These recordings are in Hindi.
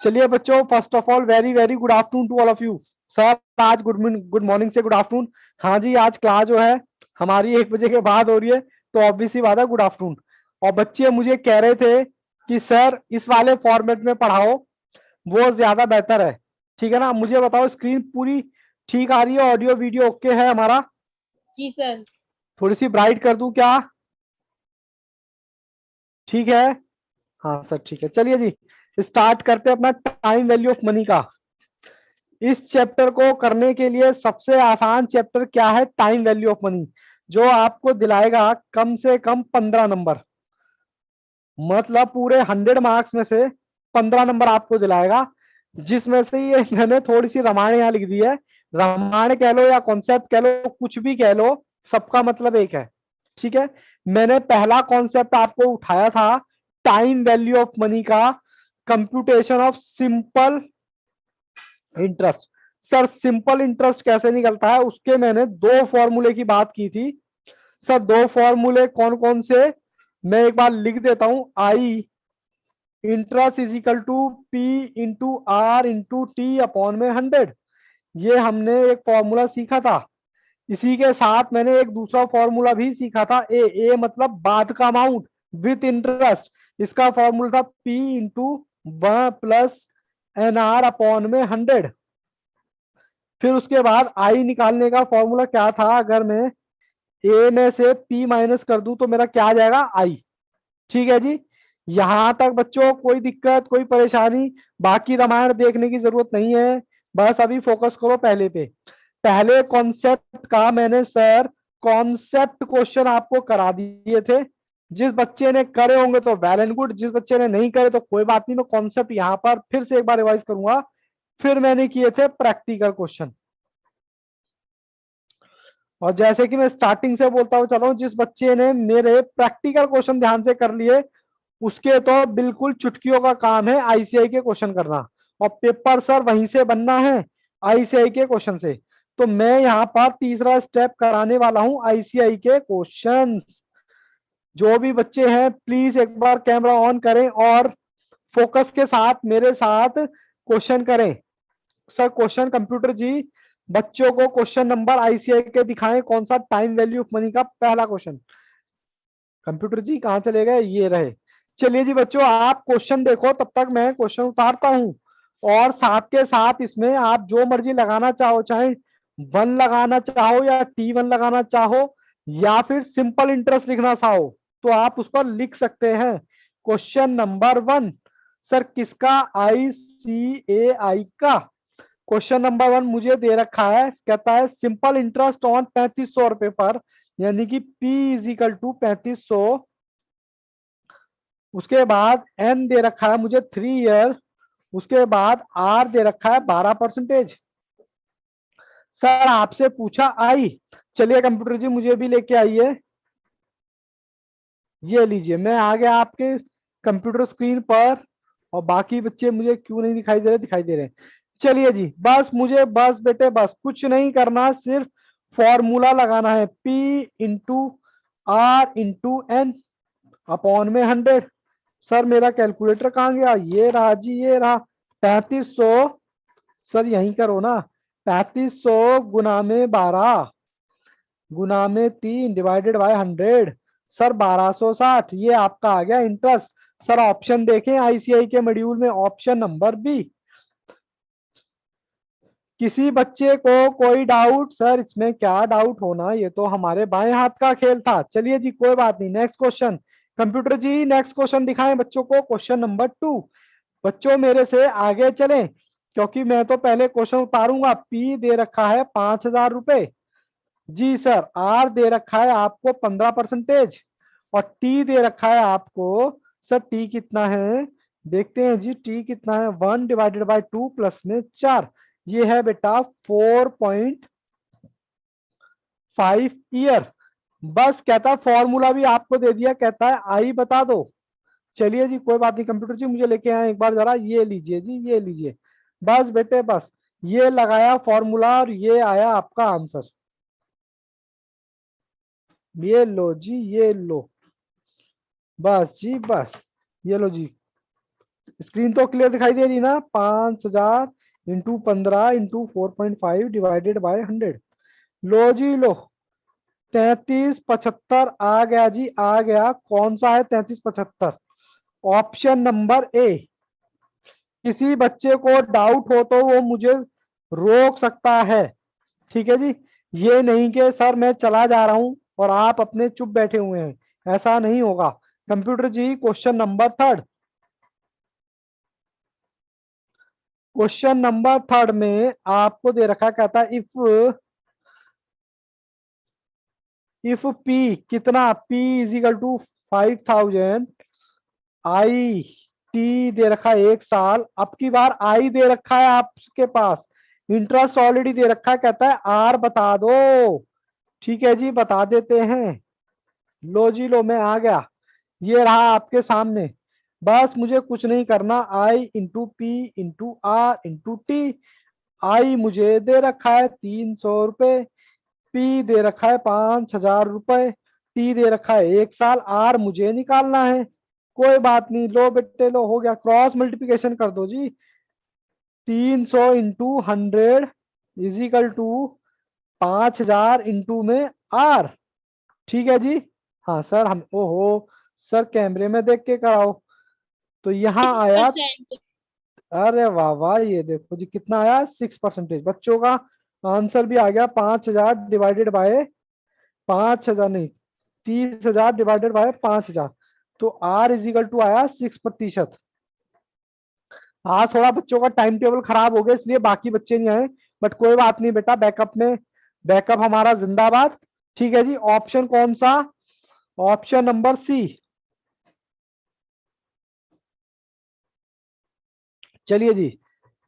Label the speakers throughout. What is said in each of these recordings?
Speaker 1: चलिए बच्चों, first of all very very good afternoon to all of you. Sir आज गुड मॉर्निंग से गुड आफ्टरनून। हाँ जी, आज क्लास जो है हमारी 1 बजे के बाद हो रही है, तो ऑब्वियसली बात है गुड आफ्टरनून। और बच्चे मुझे कह रहे थे कि सर इस वाले फॉर्मेट में पढ़ाओ, वो ज्यादा बेहतर है। ठीक है ना? मुझे बताओ, स्क्रीन पूरी ठीक आ रही है? ऑडियो वीडियो ओके है हमारा?
Speaker 2: जी सर।
Speaker 1: थोड़ी सी ब्राइट कर दूं क्या? ठीक है। हाँ सर ठीक है, चलिए जी स्टार्ट करते हैं अपना टाइम वैल्यू ऑफ मनी का। इस चैप्टर को करने के लिए सबसे आसान चैप्टर क्या है? टाइम वैल्यू ऑफ मनी, जो आपको दिलाएगा कम से कम 15 नंबर। मतलब पूरे 100 मार्क्स में से 15 नंबर आपको दिलाएगा, जिसमें से ये मैंने थोड़ी सी रामायण यहाँ लिख दी है। रामायण कह लो या कॉन्सेप्ट कह लो, कुछ भी कह लो, सबका मतलब एक है। ठीक है। मैंने पहला कॉन्सेप्ट आपको उठाया था टाइम वैल्यू ऑफ मनी का, computation of simple interest. Sir simple interest कैसे निकलता है, उसके मैंने 2 फॉर्मूले की बात की थी। सर 2 फॉर्मूले कौन कौन से, मैं एक बार लिख देता हूं। I interest is equal to P into R into T upon में 100। ये हमने एक फॉर्मूला सीखा था। इसी के साथ मैंने एक दूसरा फॉर्मूला भी सीखा था, ए मतलब बाद का अमाउंट विथ इंटरेस्ट। इसका फॉर्मूला था P into one plus N R upon में 100। फिर उसके बाद आई निकालने का फॉर्मूला क्या था, अगर मैं ए में से पी माइनस कर दूं तो मेरा क्या आ जाएगा? आई। ठीक है जी। यहां तक बच्चों कोई दिक्कत, कोई परेशानी? बाकी रामायण देखने की जरूरत नहीं है, बस अभी फोकस करो पहले पे। पहले कॉन्सेप्ट का मैंने सर कॉन्सेप्ट क्वेश्चन आपको करा दिए थे। जिस बच्चे ने करे होंगे तो वेल एंड गुड, जिस बच्चे ने नहीं करे तो कोई बात नहीं, मैं कॉन्सेप्ट यहां पर फिर से एक बार रिवाइज करूंगा। फिर मैंने किए थे प्रैक्टिकल क्वेश्चन। और जैसे कि मैं स्टार्टिंग से बोलता हूँ, चलो जिस बच्चे ने मेरे प्रैक्टिकल क्वेश्चन ध्यान से कर लिए, उसके तो बिल्कुल चुटकियों का काम है आईसीआई के क्वेश्चन करना। और पेपर सर वहीं से बनना है, आईसीआई के क्वेश्चन से। तो मैं यहाँ पर तीसरा स्टेप कराने वाला हूं आईसीआई के क्वेश्चंस। जो भी बच्चे हैं प्लीज एक बार कैमरा ऑन करें और फोकस के साथ मेरे साथ क्वेश्चन करें। सर क्वेश्चन कंप्यूटर जी, बच्चों को क्वेश्चन नंबर आईसीआई के दिखाएं, कौन सा? टाइम वैल्यू ऑफ मनी का पहला क्वेश्चन। कंप्यूटर जी कहाँ चले गए? ये रहे। चलिए जी बच्चों, आप क्वेश्चन देखो, तब तक मैं क्वेश्चन उतारता हूं। और साथ के साथ इसमें आप जो मर्जी लगाना चाहो, चाहे 1 लगाना चाहो या T1 लगाना चाहो, या फिर सिंपल इंटरेस्ट लिखना चाहो, तो आप उस पर लिख सकते हैं। क्वेश्चन नंबर 1, सर किसका? ICAI का। क्वेश्चन नंबर 1 मुझे दे रखा है, कहता है सिंपल इंटरेस्ट ऑन 3500 रुपए पर, यानी कि P इज इक्वल टू 3500। उसके बाद एन दे रखा है मुझे 3 ईयर। उसके बाद आर दे रखा है 12%। सर आपसे पूछा आई। चलिए कंप्यूटर जी मुझे भी लेके आइए। ये लीजिए, मैं आ गया आपके कंप्यूटर स्क्रीन पर। और बाकी बच्चे मुझे क्यों नहीं दिखाई दे रहे? दिखाई दे रहे हैं। चलिए जी, बस मुझे बस बेटे बस कुछ नहीं करना, सिर्फ फॉर्मूला लगाना है, P into R into N upon में 100। सर मेरा कैलकुलेटर कहाँ गया? ये रहा जी, ये रहा। 3500, सर यहीं करो ना। 3500 गुना में 12 गुना में 3 डिवाइडेड बाय 100। सर 1260, ये आपका आ गया इंटरेस्ट। सर ऑप्शन देखें आईसीआई के मॉड्यूल में, ऑप्शन नंबर बी। किसी बच्चे को कोई डाउट? सर इसमें क्या डाउट होना, ये तो हमारे बाएं हाथ का खेल था। चलिए जी कोई बात नहीं, नेक्स्ट क्वेश्चन। कंप्यूटर जी नेक्स्ट क्वेश्चन दिखाएं बच्चों को, क्वेश्चन नंबर 2। बच्चों मेरे से आगे चलें, क्योंकि मैं तो पहले क्वेश्चन उतारूंगा। पी दे रखा है 5000 रुपए। जी सर। आर दे रखा है आपको 15%। और टी दे रखा है आपको, सर टी कितना है? देखते हैं जी, टी कितना है? 1/2 प्लस में 4। ये है बेटा 4.5 ईयर। बस कहता है फॉर्मूला भी आपको दे दिया, कहता है आई बता दो। चलिए जी कोई बात नहीं, कंप्यूटर जी मुझे लेके आए एक बार जरा, ये लीजिए जी, ये लीजिए। बस बेटे बस, ये लगाया फॉर्मूला और ये आया आपका आंसर। ये लो जी, ये लो। बस जी बस, ये लो जी। स्क्रीन तो क्लियर दिखाई दे रही ना? 5,000 इंटू 15 इंटू 4.5 डिवाइडेड बाय 100। लो जी लो, 3375 आ गया जी, आ गया। कौन सा है 3375? ऑप्शन नंबर ए। किसी बच्चे को डाउट हो तो वो मुझे रोक सकता है, ठीक है जी। ये नहीं कि सर मैं चला जा रहा हूं और आप अपने चुप बैठे हुए हैं, ऐसा नहीं होगा। Computer ji, question number third. Question number third में आपको दे रखा, कहता है इफ पी कितना, P is equal to 5,000, I T दे रखा है 1 साल। अब की बार आई दे रखा है आपके पास, इंटरेस्ट ऑलरेडी दे रखा है, कहता है आर बता दो। ठीक है जी, बता देते हैं। लो जी लो, मैं आ गया, ये रहा आपके सामने। बस मुझे कुछ नहीं करना, I into P into R into T. I मुझे दे रखा है 300 रुपए, पी दे रखा है 5,000 रुपए, टी दे रखा है 1 साल, आर मुझे निकालना है। कोई बात नहीं, लो बेटे लो, हो गया। क्रॉस मल्टीप्लिकेशन कर दो जी। 300 into 100 is equal to 5,000 into में आर। ठीक है जी। हाँ सर, हम ओहो, सर कैमरे में देख के कराओ। तो यहाँ आया,
Speaker 2: 6%।
Speaker 1: अरे वाह वाह, ये देखो जी कितना आया, 6%। बच्चों का आंसर भी आ गया। 5,000 डिवाइडेड बाय 5,000 नहीं, 30,000 डिवाइडेड बाय 5,000। तो आर इज इक्वल टू आया 6%। हाँ, थोड़ा बच्चों का टाइम टेबल खराब हो गया इसलिए बाकी बच्चे नहीं आए, बट कोई बात नहीं बेटा, बैकअप में बैकअप हमारा जिंदाबाद। ठीक है जी। ऑप्शन कौन सा? Option number C. चलिए जी,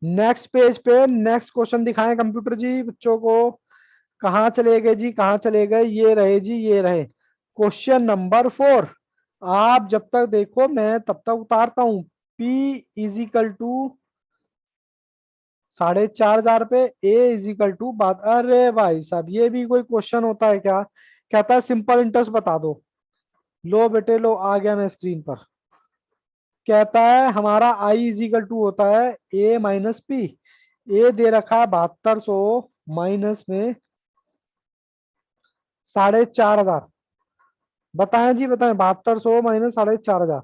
Speaker 1: नेक्स्ट पेज पे नेक्स्ट क्वेश्चन दिखाएं कंप्यूटर जी बच्चों को। कहाँ चले गए जी, कहाँ चले गए? ये रहे जी, ये रहे। Question number 4। आप जब तक देखो मैं तब तक उतारता हूं। P इज इक्वल टू 4,500 पे, ए इज इक्वल टू बात। अरे भाई साहब, ये भी कोई क्वेश्चन होता है क्या? कहता है सिंपल इंटरेस्ट बता दो। लो बेटे लो, आ गया मैं स्क्रीन पर। कहता है हमारा आई इज इक्वल टू होता है ए माइनस पी। ए दे रखा है 7200, माइनस में 4,500। बताएं जी, बताएं, 7200 माइनस 4,500।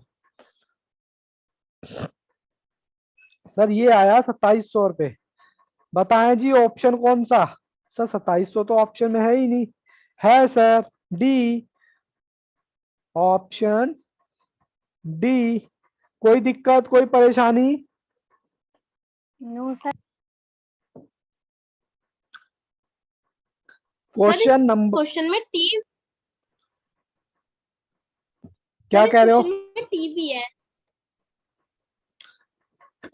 Speaker 1: सर ये आया 2,700 रुपये। बताएं जी ऑप्शन कौन सा? सर 2,700 तो ऑप्शन में है ही नहीं। है सर, डी। Option D. कोई दिक्कत, कोई परेशानी?
Speaker 2: No sir. सर इस
Speaker 1: क्वेश्चन नंबर,
Speaker 2: क्वेश्चन में टी
Speaker 1: क्या
Speaker 2: सर इस
Speaker 1: कह रहे हो?
Speaker 2: क्वेश्चन में टी भी है।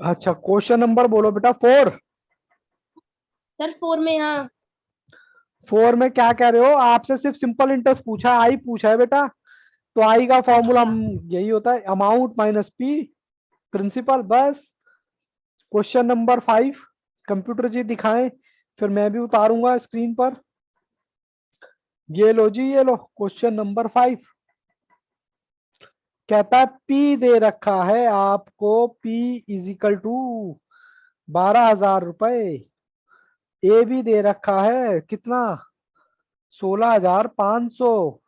Speaker 1: अच्छा, क्वेश्चन नंबर बोलो बेटा, 4।
Speaker 2: सर 4 में, हाँ।
Speaker 1: 4 में क्या कह रहे हो? आपसे सिर्फ सिंपल इंटरेस्ट पूछा है, आई पूछा है बेटा। तो आई का फॉर्मूला
Speaker 2: अच्छा।
Speaker 1: यही होता है, अमाउंट माइनस पी प्रिंसिपल, बस। क्वेश्चन नंबर 5, कंप्यूटर जी दिखाएं, फिर मैं भी उतारूंगा स्क्रीन पर। ये लो जी, ये लो क्वेश्चन नंबर 5। कहता है पी दे रखा है आपको, पी इज इक्वल टू 12,000 रुपए। ए भी दे रखा है कितना, 16,500।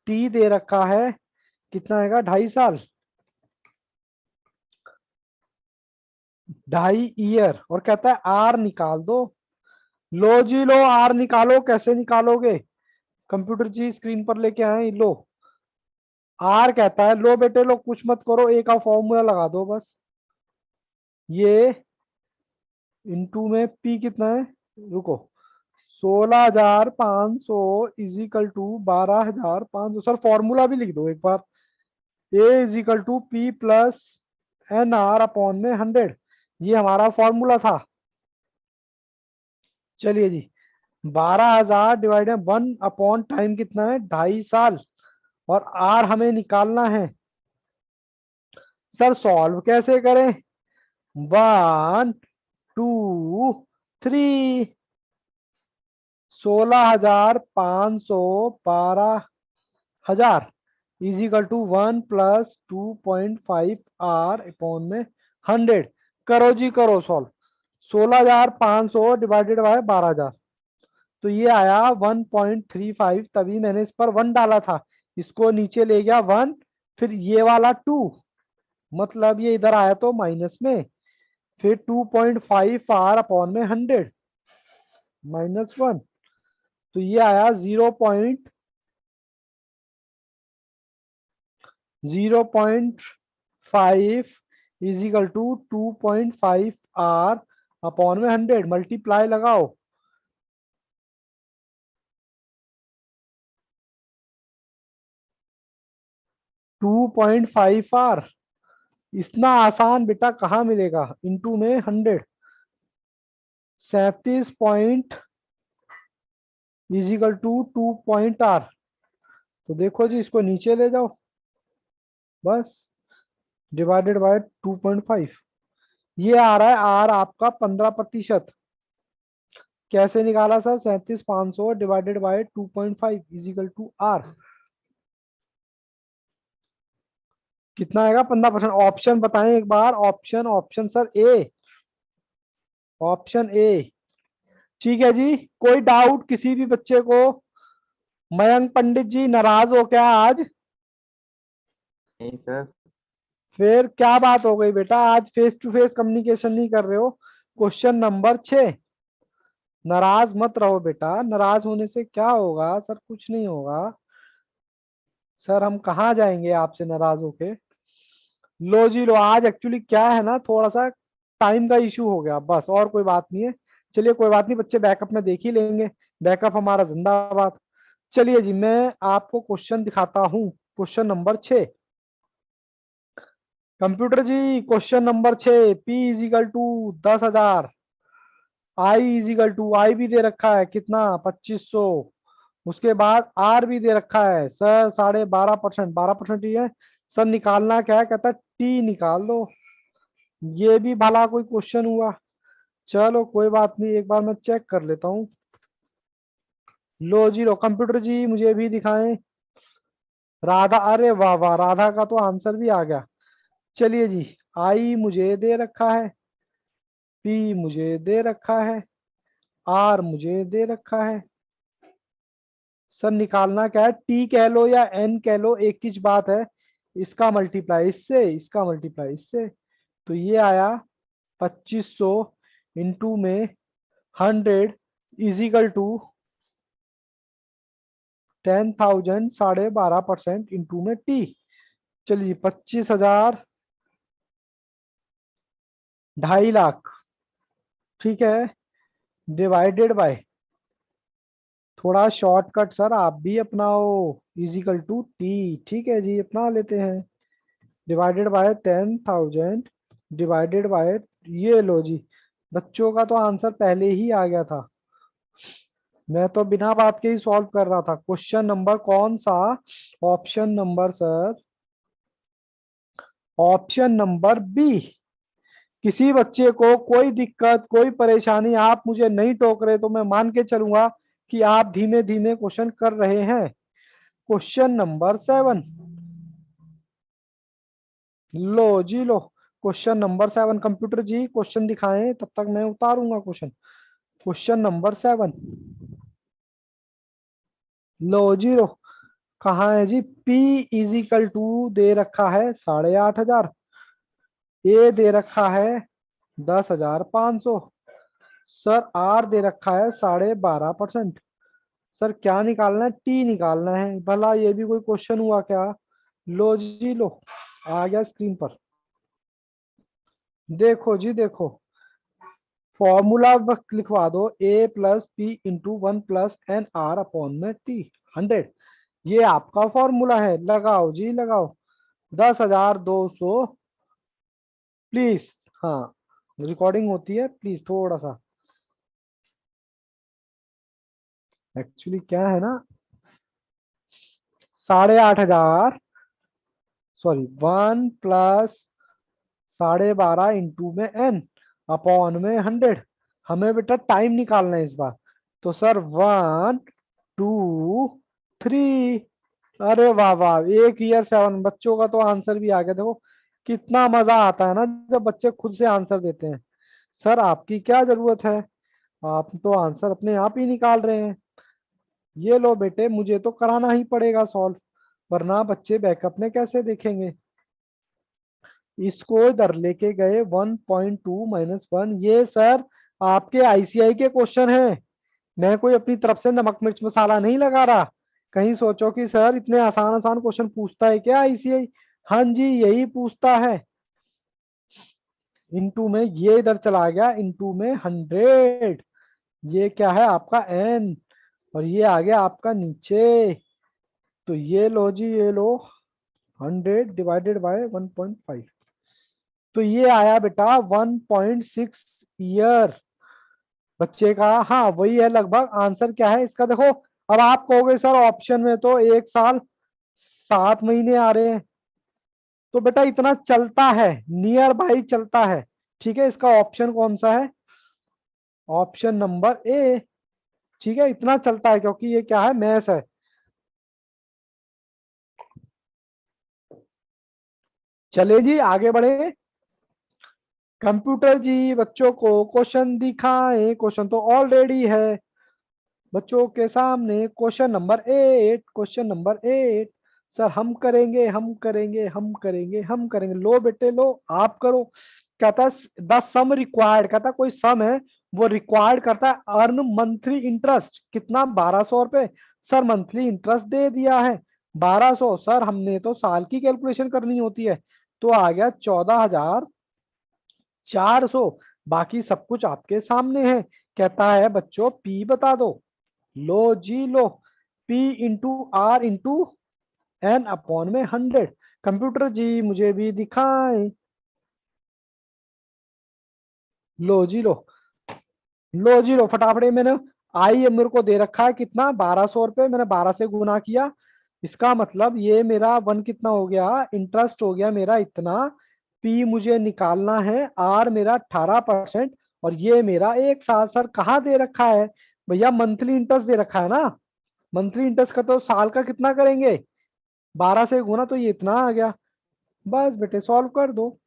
Speaker 1: टी दे रखा है कितना आएगा, 2.5 साल, 2.5 ईयर। और कहता है आर निकाल दो। लो जी लो, आर निकालो। कैसे निकालोगे? कंप्यूटर जी स्क्रीन पर लेके आए, लो। आर कहता है, लो बेटे लो, कुछ मत करो, ए का फॉर्मूला लगा दो बस। ये इनटू में पी कितना है, रुको, 16,500 is equal to 12,500। Sir formula भी लिख दो एक बार। A is equal to P plus N R upon में 100। ये हमारा फॉर्मूला था। चलिए जी, 12,000 डिवाइड 1 अपॉन टाइम कितना है, 2.5 साल। और आर हमें निकालना है। सर सॉल्व कैसे करें? 1 2 3, 16,500 12,000 is equal to 1 plus 2.5 R upon में 100। करो जी करो सॉल्व। 16,500 डिवाइडेड बाय 12,000, तो ये आया 1.35। तभी मैंने इस पर 1 डाला था, इसको नीचे ले गया 1, फिर ये वाला 2, मतलब ये इधर आया तो माइनस में, फिर 2.5 अपॉन में 100 -1, तो ये आया 0.5 इज इक्वल टू 2.5 अपॉन में 100। मल्टीप्लाई लगाओ, 2.5 इतना आसान बेटा कहाँ मिलेगा, इंटू में 100, 37 पॉइंट इज इक्वल टू 2 तो देखो जी इसको नीचे ले जाओ बस, डिवाइडेड बाय 2.5। ये आ रहा है आर आपका 15%। कैसे निकाला sir, 37,500 divided by 2.5 is equal to R, कितना आएगा 15%। ऑप्शन बताएं एक बार, option option sir A, option A. ठीक है जी, कोई डाउट किसी भी बच्चे को? मयंक पंडित जी नाराज हो क्या आज?
Speaker 3: नहीं सर।
Speaker 1: फिर क्या बात हो गई बेटा, आज फेस टू फेस कम्युनिकेशन नहीं कर रहे हो? Question number 6। नाराज मत रहो बेटा, नाराज होने से क्या होगा सर, कुछ नहीं होगा सर, हम कहाँ जाएंगे आपसे नाराज होके। लो जी लो, आज एक्चुअली क्या है ना, थोड़ा सा टाइम का इशू हो गया बस, और कोई बात नहीं है। चलिए कोई बात नहीं, बच्चे बैकअप में देख ही लेंगे, बैकअप हमारा जिंदाबाद। चलिए जी मैं आपको क्वेश्चन दिखाता हूँ, question number 6। Computer ji question number 6, P is equal to 10,000, I is equal to, I भी दे रखा है कितना 2500, उसके बाद आर भी दे रखा है सर 12.5%, 12% ही है सर। निकालना क्या है, कहता है टी निकाल दो। ये भी भला कोई क्वेश्चन हुआ? चलो कोई बात नहीं, एक बार मैं चेक कर लेता हूँ। लो जी लो, कंप्यूटर जी मुझे भी दिखाएं। राधा, अरे वाह वाह, राधा का तो आंसर भी आ गया। चलिए जी, आई मुझे दे रखा है, पी मुझे दे रखा है, आर मुझे दे रखा है सर। निकालना क्या है, टी कह लो या एन कह लो, एक ही बात है। इसका मल्टीप्लाई इससे, इसका मल्टीप्लाई इससे, तो ये आया 2500 इंटू में 100 इजिकल टू 10,000, 12.5% इंटू में टी। चलिए 25,000, 2.5 लाख, ठीक है, डिवाइडेड बाय, थोड़ा शॉर्टकट सर आप भी अपनाओ, इजिकल टू टी, ठीक है जी अपना लेते हैं, डिवाइडेड बाय 10,000 डिवाइडेड बाय, ये लो जी, बच्चों का तो आंसर पहले ही आ गया था, मैं तो बिना बात के ही सॉल्व कर रहा था। क्वेश्चन नंबर कौन सा, option number sir, option number B. किसी बच्चे को कोई दिक्कत कोई परेशानी, आप मुझे नहीं टोक रहे तो मैं मान के चलूंगा कि आप धीमे धीमे क्वेश्चन कर रहे हैं। क्वेश्चन नंबर 7, लो जी लो, question number 7। Computer ji question दिखाएं, तब तक मैं उतारूंगा क्वेश्चन। क्वेश्चन नंबर 7, लो जी लो, कहाँ है जी, P इजिकल टू दे रखा है 8,500, ए दे रखा है 10,500 सर, आर दे रखा है 12.5%। सर क्या निकालना है, टी निकालना है, भला ये भी कोई क्वेश्चन हुआ क्या? लो जी लो, आ गया स्क्रीन पर, देखो जी देखो, फॉर्मूला लिखवा दो, A plus P into 1 plus N R upon में टी 100, ये आपका फॉर्मूला है, लगाओ जी लगाओ, 10,200 प्लीज। हाँ रिकॉर्डिंग होती है प्लीज, थोड़ा सा एक्चुअली क्या है ना, 8,500, सॉरी 1 प्लस 12.5 इंटू में एन अपॉन में 100। हमें बेटा टाइम निकालना है इस बार, तो सर 1 2 3, अरे वाह वाह, 1 ईयर 7, बच्चों का तो आंसर भी आ गया देखो। कितना मजा आता है ना जब बच्चे खुद से आंसर देते हैं। सर आपकी क्या जरूरत है, आप तो आंसर अपने आप ही निकाल रहे हैं। ये लो बेटे, मुझे तो कराना ही पड़ेगा सॉल्व, वरना बच्चे बैकअप में कैसे देखेंगे। इसको इधर लेके गए 1.2 माइनस 1। ये सर आपके आईसीआई के क्वेश्चन हैं, मैं कोई अपनी तरफ से नमक मिर्च मसाला नहीं लगा रहा। कहीं सोचो कि सर इतने आसान आसान क्वेश्चन पूछता है क्या आईसीआई। हाँ जी, यही पूछता है। इनटू में ये इधर चला गया, इनटू में 100। ये क्या है आपका एन, और ये आ गया आपका नीचे। तो ये लो जी, ये लो 100 डिवाइडेड बाय 1.5, तो ये आया बेटा 1.6 ईयर बच्चे का। हाँ वही है लगभग। आंसर क्या है इसका देखो। अब आप कहोगे सर ऑप्शन में तो 1 साल 7 महीने आ रहे हैं, तो बेटा इतना चलता है, नियर बाई चलता है। ठीक है, इसका ऑप्शन कौन सा है, ऑप्शन नंबर ए। ठीक है, इतना चलता है क्योंकि ये क्या है, मैथ है। चले जी आगे बढ़े। कंप्यूटर जी बच्चों को क्वेश्चन दिखाएं। क्वेश्चन तो ऑलरेडी है बच्चों के सामने। Question number 8, question number 8। Sir हम करेंगे, हम करेंगे, हम करेंगे, हम करेंगे। लो बेटे लो, आप करो। कहता है द सम रिक्वायर्ड, कहता कोई सम है वो रिक्वायर्ड करता है अर्न मंथली इंटरेस्ट कितना, 1200 रुपए। सर मंथली इंटरेस्ट दे दिया है 1200। सर हमने तो साल की कैलकुलेशन करनी होती है, तो आ गया 14,400। बाकी सब कुछ आपके सामने है। कहता है बच्चों पी बता दो। लो जी लो, P into R into N upon में 100। कंप्यूटर जी मुझे भी दिखाएं। लो जी लो, लो जी लो फटाफट। मैंने आई मेरे को दे रखा है कितना, 1200 रुपये। मैंने 12 से गुना किया, इसका मतलब ये मेरा वन कितना हो गया, इंटरेस्ट हो गया मेरा इतना। पी मुझे निकालना है, आर मेरा 18%, और ये मेरा 1 साल। सर कहाँ दे रखा है भैया, मंथली इंटरेस्ट दे रखा है ना। मंथली इंटरेस्ट का तो साल का कितना करेंगे, 12 से गुना, तो ये इतना आ गया। बस बेटे सॉल्व कर दो।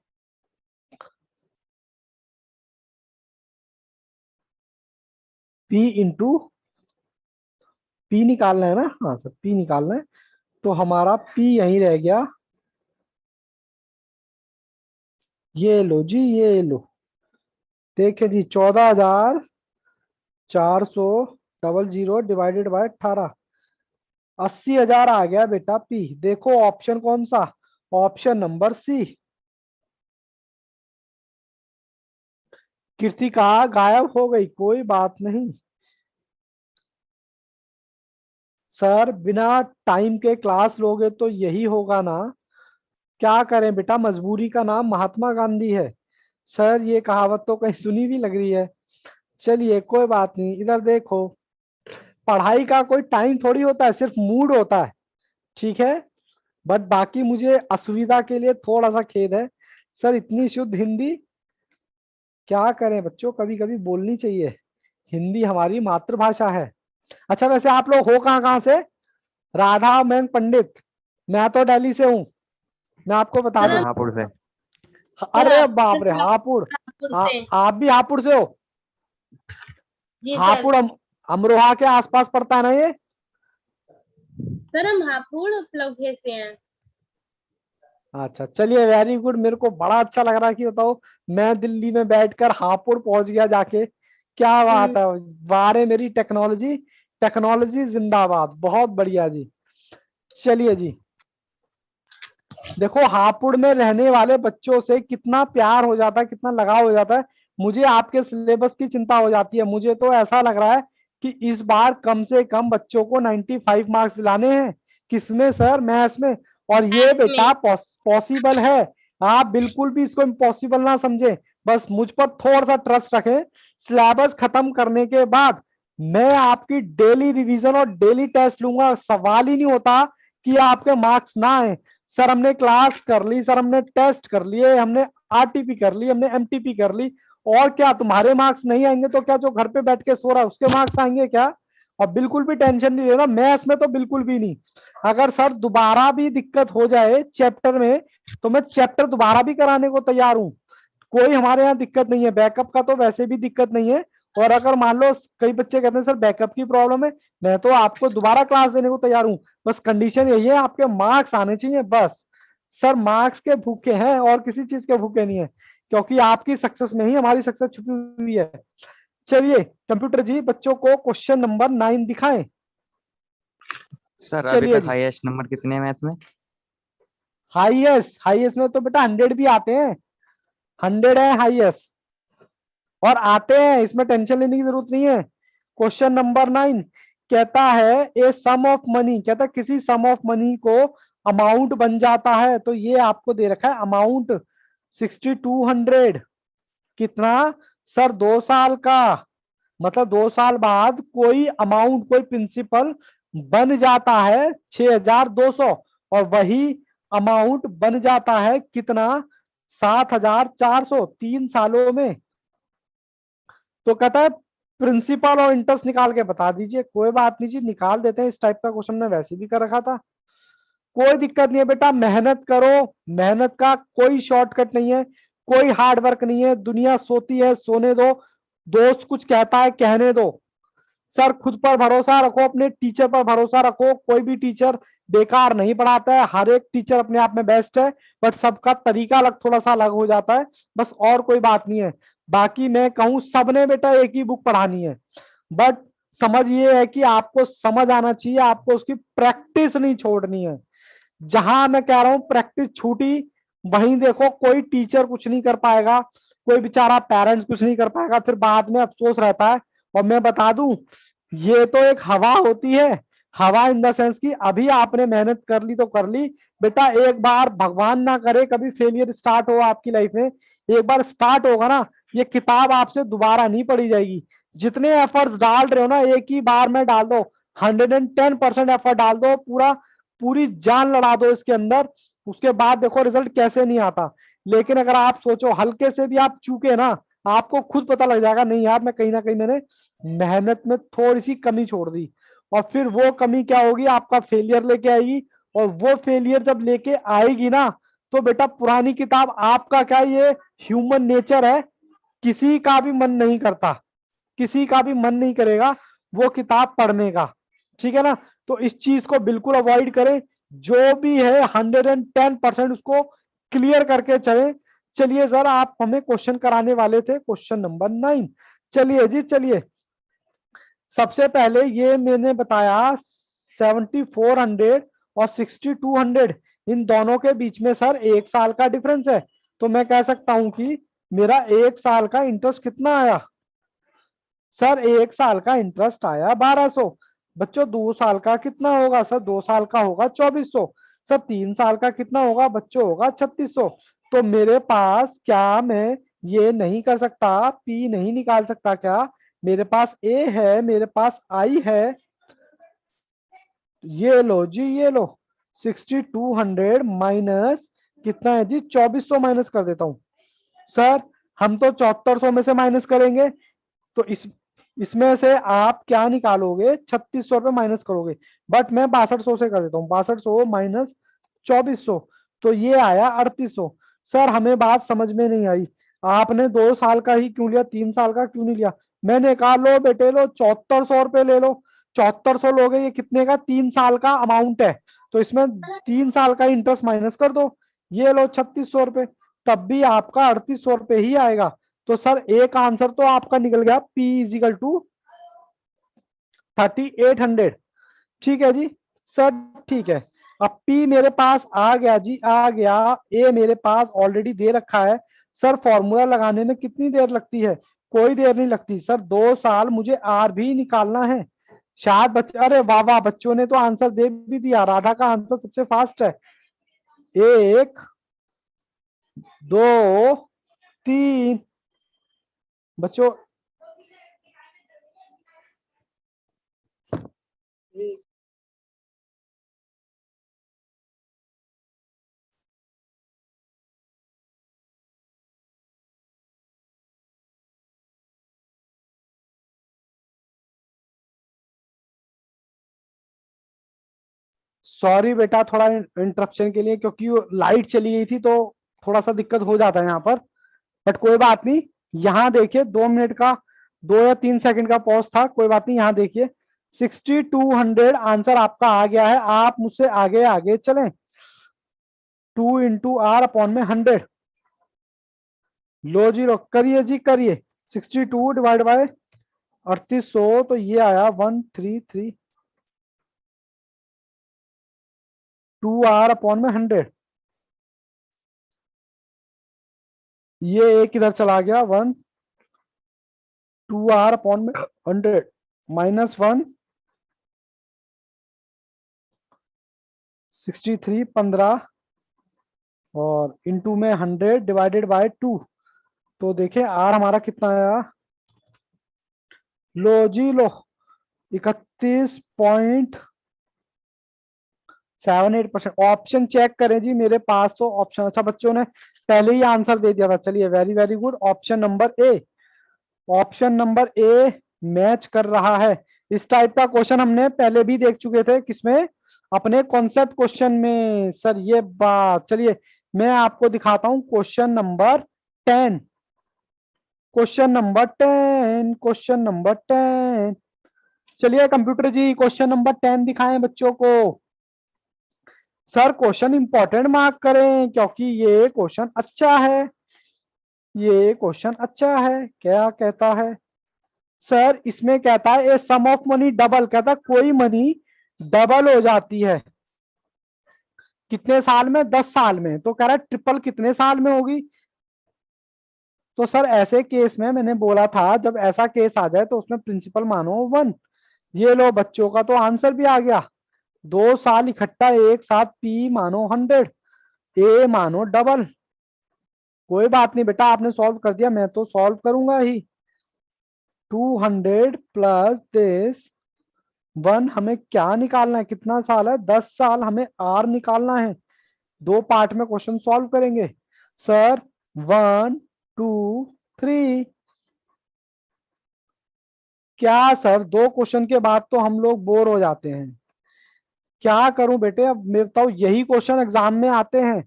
Speaker 1: पी इंटू पी निकालना है ना, हाँ सर पी निकालना है। तो हमारा पी यहीं रह गया। ये लो जी, ये लो, देखिए जी 14,400 डिवाइडेड बाय 18, 80,000 आ गया बेटा पी। देखो ऑप्शन कौन सा, ऑप्शन नंबर सी। कीर्ति कहाँ गायब हो गई, कोई बात नहीं। सर बिना टाइम के क्लास लोगे तो यही होगा ना, क्या करें बेटा, मजबूरी का नाम महात्मा गांधी है। सर ये कहावत तो कहीं सुनी भी लग रही है। चलिए कोई बात नहीं, इधर देखो। पढ़ाई का कोई टाइम थोड़ी होता है, सिर्फ मूड होता है। ठीक है, बट बाकी मुझे असुविधा के लिए थोड़ा सा खेद है। सर इतनी शुद्ध हिंदी, क्या करें बच्चों, कभी कभी बोलनी चाहिए। हिंदी हमारी मातृभाषा है। अच्छा वैसे आप लोग हो कहाँ कहाँ से, राधा मैं पंडित, मैं तो दिल्ली से हूँ, मैं आपको बता
Speaker 2: सर
Speaker 1: दूं।
Speaker 2: हम
Speaker 3: हापुड़ से।
Speaker 2: सर
Speaker 1: अरे
Speaker 2: आप
Speaker 1: बाप रे, हापुड़।
Speaker 2: हापुड़
Speaker 1: आ,
Speaker 2: से।
Speaker 1: आप भी हापुड़ से हो।
Speaker 2: जी सर।
Speaker 1: हापुड़ अमरोहा के आसपास पड़ता है ना ये।
Speaker 2: सर हम हापुड़ उपलब्ध से हैं।
Speaker 1: अच्छा चलिए वेरी गुड, मेरे को बड़ा अच्छा लग रहा है कि बताओ मैं दिल्ली में बैठकर हापुड़ पहुंच गया जाके। क्या
Speaker 2: हम्म।
Speaker 1: बात है, बारे मेरी टेक्नोलॉजी, टेक्नोलॉजी जिंदाबाद, बहुत बढ़िया जी। चलिए जी, देखो हापुड़ में रहने वाले बच्चों से कितना प्यार हो जाता है, कितना लगाव हो जाता है। मुझे आपके सिलेबस की चिंता हो जाती है। मुझे तो ऐसा लग रहा है कि इस बार कम से कम बच्चों को 95 मार्क्स दिलाने हैं। किसमें सर, मैथ्स में। और ये
Speaker 2: मैथ्स
Speaker 1: बेटा
Speaker 2: में।
Speaker 1: पॉसिबल है, आप बिल्कुल भी इसको इम्पॉसिबल ना समझे। बस मुझ पर थोड़ा सा ट्रस्ट रखें। सिलेबस खत्म करने के बाद मैं आपकी डेली रिवीजन और डेली टेस्ट लूंगा। सवाल ही नहीं होता कि आपके मार्क्स ना आए। सर हमने क्लास कर ली, सर हमने टेस्ट कर लिए, हमने आरटीपी कर ली, हमने एमटीपी कर ली, और क्या तुम्हारे मार्क्स नहीं आएंगे तो क्या जो घर पे बैठ के सो रहा है उसके मार्क्स आएंगे क्या। और बिल्कुल भी टेंशन नहीं लेना, मैथ्स में तो बिल्कुल भी नहीं। अगर सर दोबारा भी दिक्कत हो जाए चैप्टर में तो मैं चैप्टर दोबारा भी कराने को तैयार हूँ, कोई हमारे यहाँ दिक्कत नहीं है। बैकअप का तो वैसे भी दिक्कत नहीं है। और अगर मान लो कई बच्चे कहते हैं सर बैकअप की प्रॉब्लम है, मैं तो आपको दोबारा क्लास देने को तैयार हूँ। बस कंडीशन यही है, आपके मार्क्स आने चाहिए बस। सर मार्क्स के भूखे हैं और किसी चीज के भूखे नहीं है, क्योंकि आपकी सक्सेस में ही हमारी सक्सेस छुपी हुई है। चलिए कंप्यूटर जी बच्चों को क्वेश्चन नंबर 9 दिखाएं।
Speaker 3: सर अभी
Speaker 1: चलिए
Speaker 3: तक
Speaker 1: जी।
Speaker 3: हाईएस्ट नंबर कितने मैथ में?
Speaker 1: हाईएस्ट हाईएस्ट में तो बेटा 100 भी आते हैं, 100 है हाईएस्ट, और आते हैं, इसमें टेंशन लेने की जरूरत नहीं है। क्वेश्चन नंबर 9 कहता है ए सम ऑफ मनी, कहता है किसी सम ऑफ मनी को अमाउंट बन जाता है। तो ये आपको दे रखा है अमाउंट 6200। कितना? सर 2 साल का, मतलब 2 साल बाद कोई अमाउंट कोई प्रिंसिपल बन जाता है 6200, और वही अमाउंट बन जाता है कितना? 7400, 3 सालों में। तो कहता है प्रिंसिपल और इंटरेस्ट निकाल के बता दीजिए। कोई बात नहीं जी, निकाल देते हैं, इस टाइप का क्वेश्चन ने वैसे भी कर रखा था। कोई दिक्कत नहीं है बेटा, मेहनत करो, मेहनत का कोई शॉर्टकट नहीं है, कोई हार्ड वर्क नहीं है। दुनिया सोती है, सोने दो। दोस्त कुछ कहता है, कहने दो। सर खुद पर भरोसा रखो, अपने टीचर पर भरोसा रखो। कोई भी टीचर बेकार नहीं पढ़ाता है, हर एक टीचर अपने आप में बेस्ट है, बट सबका तरीका अलग, थोड़ा सा अलग हो जाता है, बस और कोई बात नहीं है। बाकी मैं कहूं सबने बेटा एक ही बुक पढ़ानी है, बट समझ ये है कि आपको समझ आना चाहिए, आपको उसकी प्रैक्टिस नहीं छोड़नी है। जहां मैं कह रहा हूं प्रैक्टिस छूटी, वहीं देखो कोई टीचर कुछ नहीं कर पाएगा, कोई बेचारा पेरेंट्स कुछ नहीं कर पाएगा, फिर बाद में अफसोस रहता है। और मैं बता दूं, ये तो एक हवा होती है। हवा इन द सेंस की अभी आपने मेहनत कर ली तो कर ली बेटा, एक बार भगवान ना करे कभी फेलियर स्टार्ट हो आपकी लाइफ में, एक बार स्टार्ट होगा ना, ये किताब आपसे दोबारा नहीं पढ़ी जाएगी। जितने एफर्ट्स डाल रहे हो ना, एक ही बार में डाल दो, 110% एफर्ट डाल दो, पूरा पूरी जान लड़ा दो इसके अंदर, उसके बाद देखो रिजल्ट कैसे नहीं आता। लेकिन अगर आप सोचो हल्के से भी आप चूके ना, आपको खुद पता लग जाएगा नहीं यार मैं कहीं ना कहीं मैंने मेहनत में थोड़ी सी कमी छोड़ दी, और फिर वो कमी क्या होगी, आपका फेलियर लेके आएगी। और वो फेलियर जब लेके आएगी ना, तो बेटा पुरानी किताब आपका क्या, ये ह्यूमन नेचर है, किसी का भी मन नहीं करता, किसी का भी मन नहीं करेगा वो किताब पढ़ने का। ठीक है ना? तो इस चीज को बिल्कुल अवॉइड करें, जो भी है 110% उसको क्लियर करके चले। चलिए सर आप हमें क्वेश्चन कराने वाले थे, क्वेश्चन नंबर 9। चलिए जी चलिए। सबसे पहले ये मैंने बताया 7400 और 6200, इन दोनों के बीच में सर 1 साल का डिफरेंस है। तो मैं कह सकता हूं कि मेरा 1 साल का इंटरेस्ट कितना आया? सर 1 साल का इंटरेस्ट आया 1200। बच्चों 2 साल का कितना होगा? सर 2 साल का होगा 2400। सर 3 साल का कितना होगा बच्चों? होगा 3600। तो मेरे पास क्या, मैं ये नहीं कर सकता, पी नहीं निकाल सकता क्या? मेरे पास ए है, मेरे पास आई है, ये लो जी ये लो, 6200 माइनस कितना है जी? 2400 माइनस कर देता हूं। सर हम तो 7400 में से माइनस करेंगे, तो इसमें से आप क्या निकालोगे? 3600 रुपये माइनस करोगे, बट मैं 6200 से कर देता हूँ, 6200 माइनस 2400, तो ये आया 3800। सर हमें बात समझ में नहीं आई, आपने 2 साल का ही क्यों लिया, 3 साल का क्यों नहीं लिया? मैंने कहा लो बेटे लो, 7400 रुपये ले लो। 7400 लोगे, ये कितने का? 3 साल का अमाउंट है, तो इसमें 3 साल का इंटरेस्ट माइनस कर दो, ये लो 3600 रुपये, तब भी आपका 3800 रुपये ही आएगा। तो सर एक आंसर तो आपका निकल गया, P इजिकल टू 3800। ठीक है जी सर, ठीक है। अब P मेरे पास आ गया जी, आ गया। ए मेरे पास ऑलरेडी दे रखा है। सर फॉर्मूला लगाने में कितनी देर लगती है? कोई देर नहीं लगती सर, 2 साल। मुझे आर भी निकालना है। शायद बच्चे, अरे वाह वाह, बच्चों ने तो आंसर दे भी दिया, राधा का आंसर सबसे फास्ट है। 1 2 3 बच्चों, सॉरी बेटा थोड़ा इंटरप्शन के लिए, क्योंकि लाइट चली गई थी तो थोड़ा सा दिक्कत हो जाता है यहाँ पर, बट कोई बात नहीं। यहाँ देखिए 2 मिनट का, 2 या 3 सेकंड का पॉज था, कोई बात नहीं। यहाँ देखिए 6200 आंसर आपका आ गया है। आप मुझसे आगे आगे चलें। 2 × R/100। लो जी लो, करिए जी करिए। 62 डिवाइड बाय 3800, तो ये आया 133। 2R/100। ये एक इधर चला गया 1। 2R/100 -1 63 15 और इंटू में 100 डिवाइडेड बाय 2। तो देखिए आर हमारा कितना आया। लो जी लो, 31.78%। ऑप्शन चेक करें जी, मेरे पास तो ऑप्शन, अच्छा बच्चों ने पहले ही आंसर दे दिया था। चलिए very very good. Option number ए, ऑप्शन नंबर ए मैच कर रहा है। इस टाइप का क्वेश्चन हमने पहले भी देख चुके थे, किसमें, अपने कॉन्सेप्ट क्वेश्चन में सर। ये बात, चलिए मैं आपको दिखाता हूं question number 10। Question number 10, question number 10। चलिए कंप्यूटर जी क्वेश्चन नंबर 10 दिखाएं बच्चों को। सर क्वेश्चन इंपॉर्टेंट मार्क करें, क्योंकि ये क्वेश्चन अच्छा है। ये क्वेश्चन अच्छा है। क्या कहता है सर? इसमें कहता है ए सम ऑफ मनी डबल, कहता है कोई मनी डबल हो जाती है कितने साल में? 10 साल में। तो कह रहा है ट्रिपल कितने साल में होगी? तो सर ऐसे केस में मैंने बोला था, जब ऐसा केस आ जाए तो उसमें प्रिंसिपल मानो 1। ये लो बच्चों का तो आंसर भी आ गया। 2 साल इकट्ठा एक साथ, पी मानो 100, ए मानो डबल। कोई बात नहीं बेटा, आपने सॉल्व कर दिया, मैं तो सॉल्व करूंगा ही। 200 प्लस दिस 1, हमें क्या निकालना है? कितना साल है? 10 साल। हमें आर निकालना है। 2 पार्ट में क्वेश्चन सॉल्व करेंगे सर। 1 2 3। क्या सर 2 क्वेश्चन के बाद तो हम लोग बोर हो जाते हैं। क्या करूं बेटे? अब मैं बताओ, यही क्वेश्चन एग्जाम में आते हैं।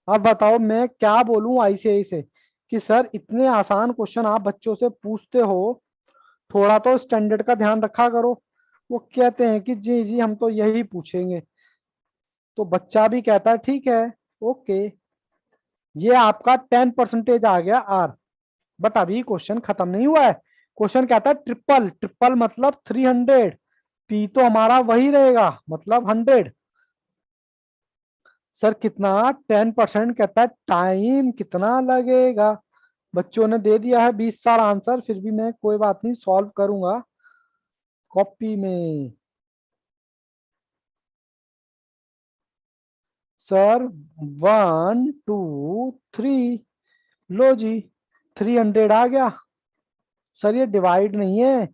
Speaker 1: अब बताओ मैं क्या बोलूं आईसीआई से कि सर इतने आसान क्वेश्चन आप बच्चों से पूछते हो, थोड़ा तो स्टैंडर्ड का ध्यान रखा करो। वो कहते हैं कि जी जी हम तो यही पूछेंगे। तो बच्चा भी कहता है ठीक है, ओके। ये आपका 10% आ गया आर। बट अभी क्वेश्चन खत्म नहीं हुआ है। क्वेश्चन कहता है ट्रिपल, ट्रिपल मतलब 300। पी तो हमारा वही रहेगा, मतलब 100। सर कितना? 10%। कहता है टाइम कितना लगेगा? बच्चों ने दे दिया है 20 साल आंसर, फिर भी मैं कोई बात नहीं सॉल्व करूंगा कॉपी में। सर 1 2 3। लो जी 300 आ गया। सर ये डिवाइड नहीं है,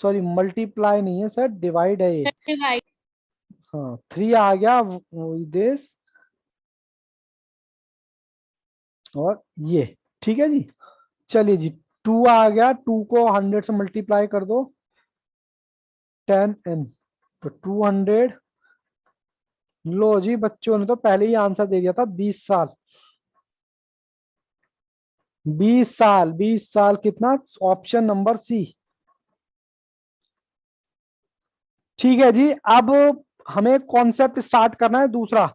Speaker 1: सॉरी मल्टीप्लाई नहीं है सर, डिवाइड है ये।
Speaker 2: डिवाइड।
Speaker 1: हाँ 3 आ गया दिस, और ये ठीक है जी। चलिए जी 2 आ गया, 2 को 100 से मल्टीप्लाई कर दो, 10n, तो 200। लो जी बच्चों ने तो पहले ही आंसर दे दिया था 20 साल। 20 साल, 20 साल कितना? Option number C. ठीक है जी। अब हमें कॉन्सेप्ट स्टार्ट करना है दूसरा।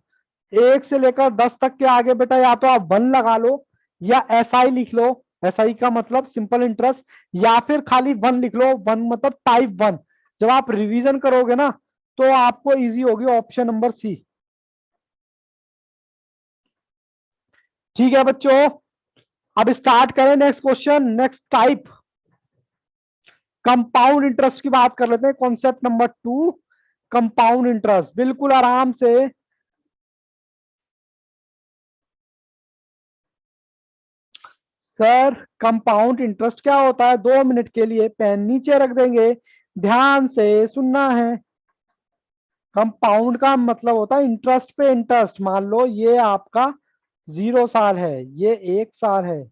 Speaker 1: 1 से लेकर 10 तक के आगे बेटा या तो आप 1 लगा लो, या एसआई लिख लो। एसआई का मतलब सिंपल इंटरेस्ट, या फिर खाली 1 लिख लो। 1 मतलब टाइप 1। जब आप रिवीजन करोगे ना तो आपको इजी होगी ऑप्शन नंबर सी। ठीक है बच्चों, अब स्टार्ट करें next question, next type. Compound interest की बात कर लेते हैं, कॉन्सेप्ट नंबर 2, कंपाउंड इंटरेस्ट। बिल्कुल आराम से। सर कंपाउंड इंटरेस्ट क्या होता है? 2 मिनट के लिए पेन नीचे रख देंगे, ध्यान से सुनना है। कंपाउंड का मतलब होता है इंटरेस्ट पे इंटरेस्ट। मान लो ये आपका 0 साल है, ये 1 साल है,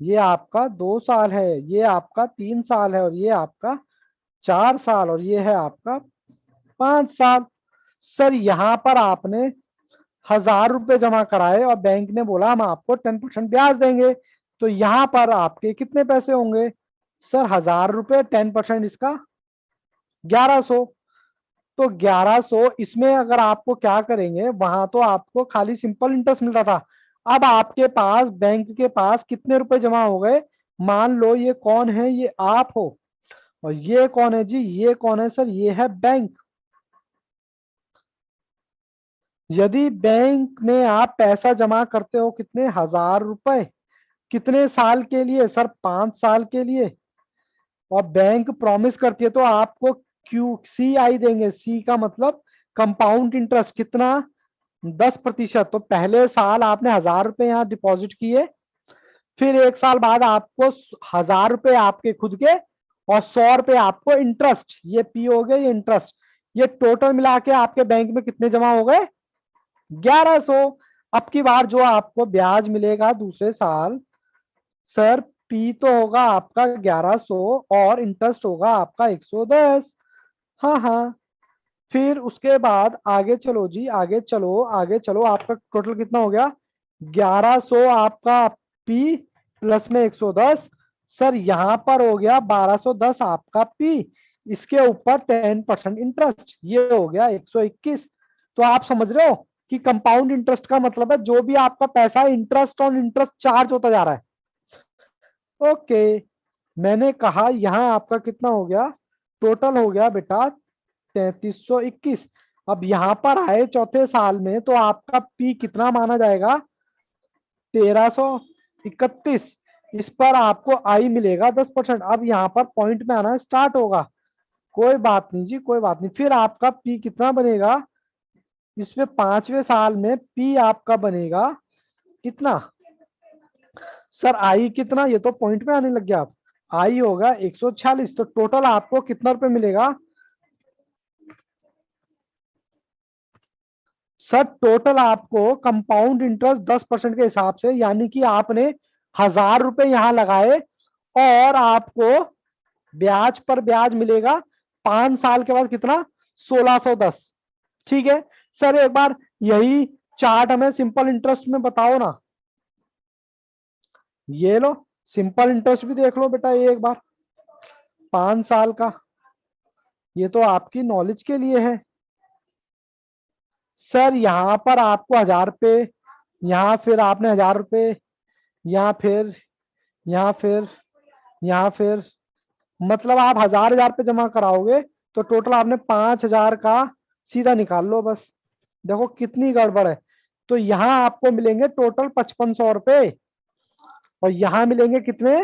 Speaker 1: ये आपका 2 साल है, ये आपका 3 साल है, और ये आपका 4 साल, और ये है आपका 5 साल। सर यहाँ पर आपने 1000 रुपए जमा कराए और बैंक ने बोला हम आपको 10% ब्याज देंगे, तो यहाँ पर आपके कितने पैसे होंगे? सर 1000 रुपए 10% इसका 1100। तो 1100 इसमें अगर आपको क्या करेंगे, वहां तो आपको खाली सिंपल इंटरेस्ट मिल रहा था। अब आपके पास बैंक के पास कितने रुपए जमा हो गए? मान लो ये कौन है, ये आप हो, और ये कौन है जी? ये कौन है सर? ये है बैंक। यदि बैंक में आप पैसा जमा करते हो कितने 1000 रुपए, कितने साल के लिए? सर 5 साल के लिए। और बैंक प्रॉमिस करती है तो आपको क्यू सी आई देंगे। सी का मतलब कंपाउंड इंटरेस्ट कितना? 10%। तो पहले साल आपने 1000 रुपए यहाँ डिपॉजिट किए, फिर 1 साल बाद आपको 1000 रुपए आपके खुद के और 100 रुपए आपको इंटरेस्ट, ये पी हो गए, ये इंटरेस्ट, ये टोटल मिला के आपके बैंक में कितने जमा हो गए? 1100। अब की बार जो आपको ब्याज मिलेगा दूसरे साल, सर पी तो होगा आपका 1100 और इंटरेस्ट होगा आपका 110। हाँ हाँ। फिर उसके बाद आगे चलो जी, आगे चलो, आगे चलो, आपका टोटल कितना हो गया? 1100 आपका पी प्लस में 110। सर यहाँ पर हो गया 1210 आपका पी, इसके ऊपर 10% इंटरेस्ट, ये हो गया 121। तो आप समझ रहे हो कि कंपाउंड इंटरेस्ट का मतलब है जो भी आपका पैसा इंटरेस्ट ऑन इंटरेस्ट चार्ज होता जा रहा है। ओके, मैंने कहा यहाँ आपका कितना हो गया? टोटल हो गया बेटा 3321। अब यहाँ पर आए चौथे साल में तो आपका पी कितना माना जाएगा? 1331। इस पर आपको आई मिलेगा 10%। अब यहाँ पर पॉइंट में आना स्टार्ट होगा। कोई बात नहीं जी, कोई बात नहीं। फिर आपका पी कितना बनेगा? इसमें 5वें साल में पी आपका बनेगा कितना? सर आई कितना? ये तो पॉइंट में आने लग गया। आप आई होगा 146। तो टोटल आपको कितना रुपए मिलेगा? सर टोटल आपको कंपाउंड इंटरेस्ट 10% के हिसाब से, यानी कि आपने 1000 रुपए यहां लगाए और आपको ब्याज पर ब्याज मिलेगा 5 साल के बाद कितना? 1610। ठीक है सर, एक बार यही चार्ट हमें सिंपल इंटरेस्ट में बताओ ना। ये लो, सिंपल इंटरेस्ट भी देख लो बेटा ये एक बार, 5 साल का। ये तो आपकी नॉलेज के लिए है। सर यहाँ पर आपको 1000 रुपए, यहाँ फिर आपने 1000 रुपए, यहाँ फिर, यहाँ फिर, यहाँ फिर, मतलब आप 1000 रुपए जमा कराओगे तो टोटल आपने 5000 का सीधा निकाल लो बस। देखो कितनी गड़बड़ है। तो यहाँ आपको मिलेंगे टोटल 5500 रुपए और यहाँ मिलेंगे कितने?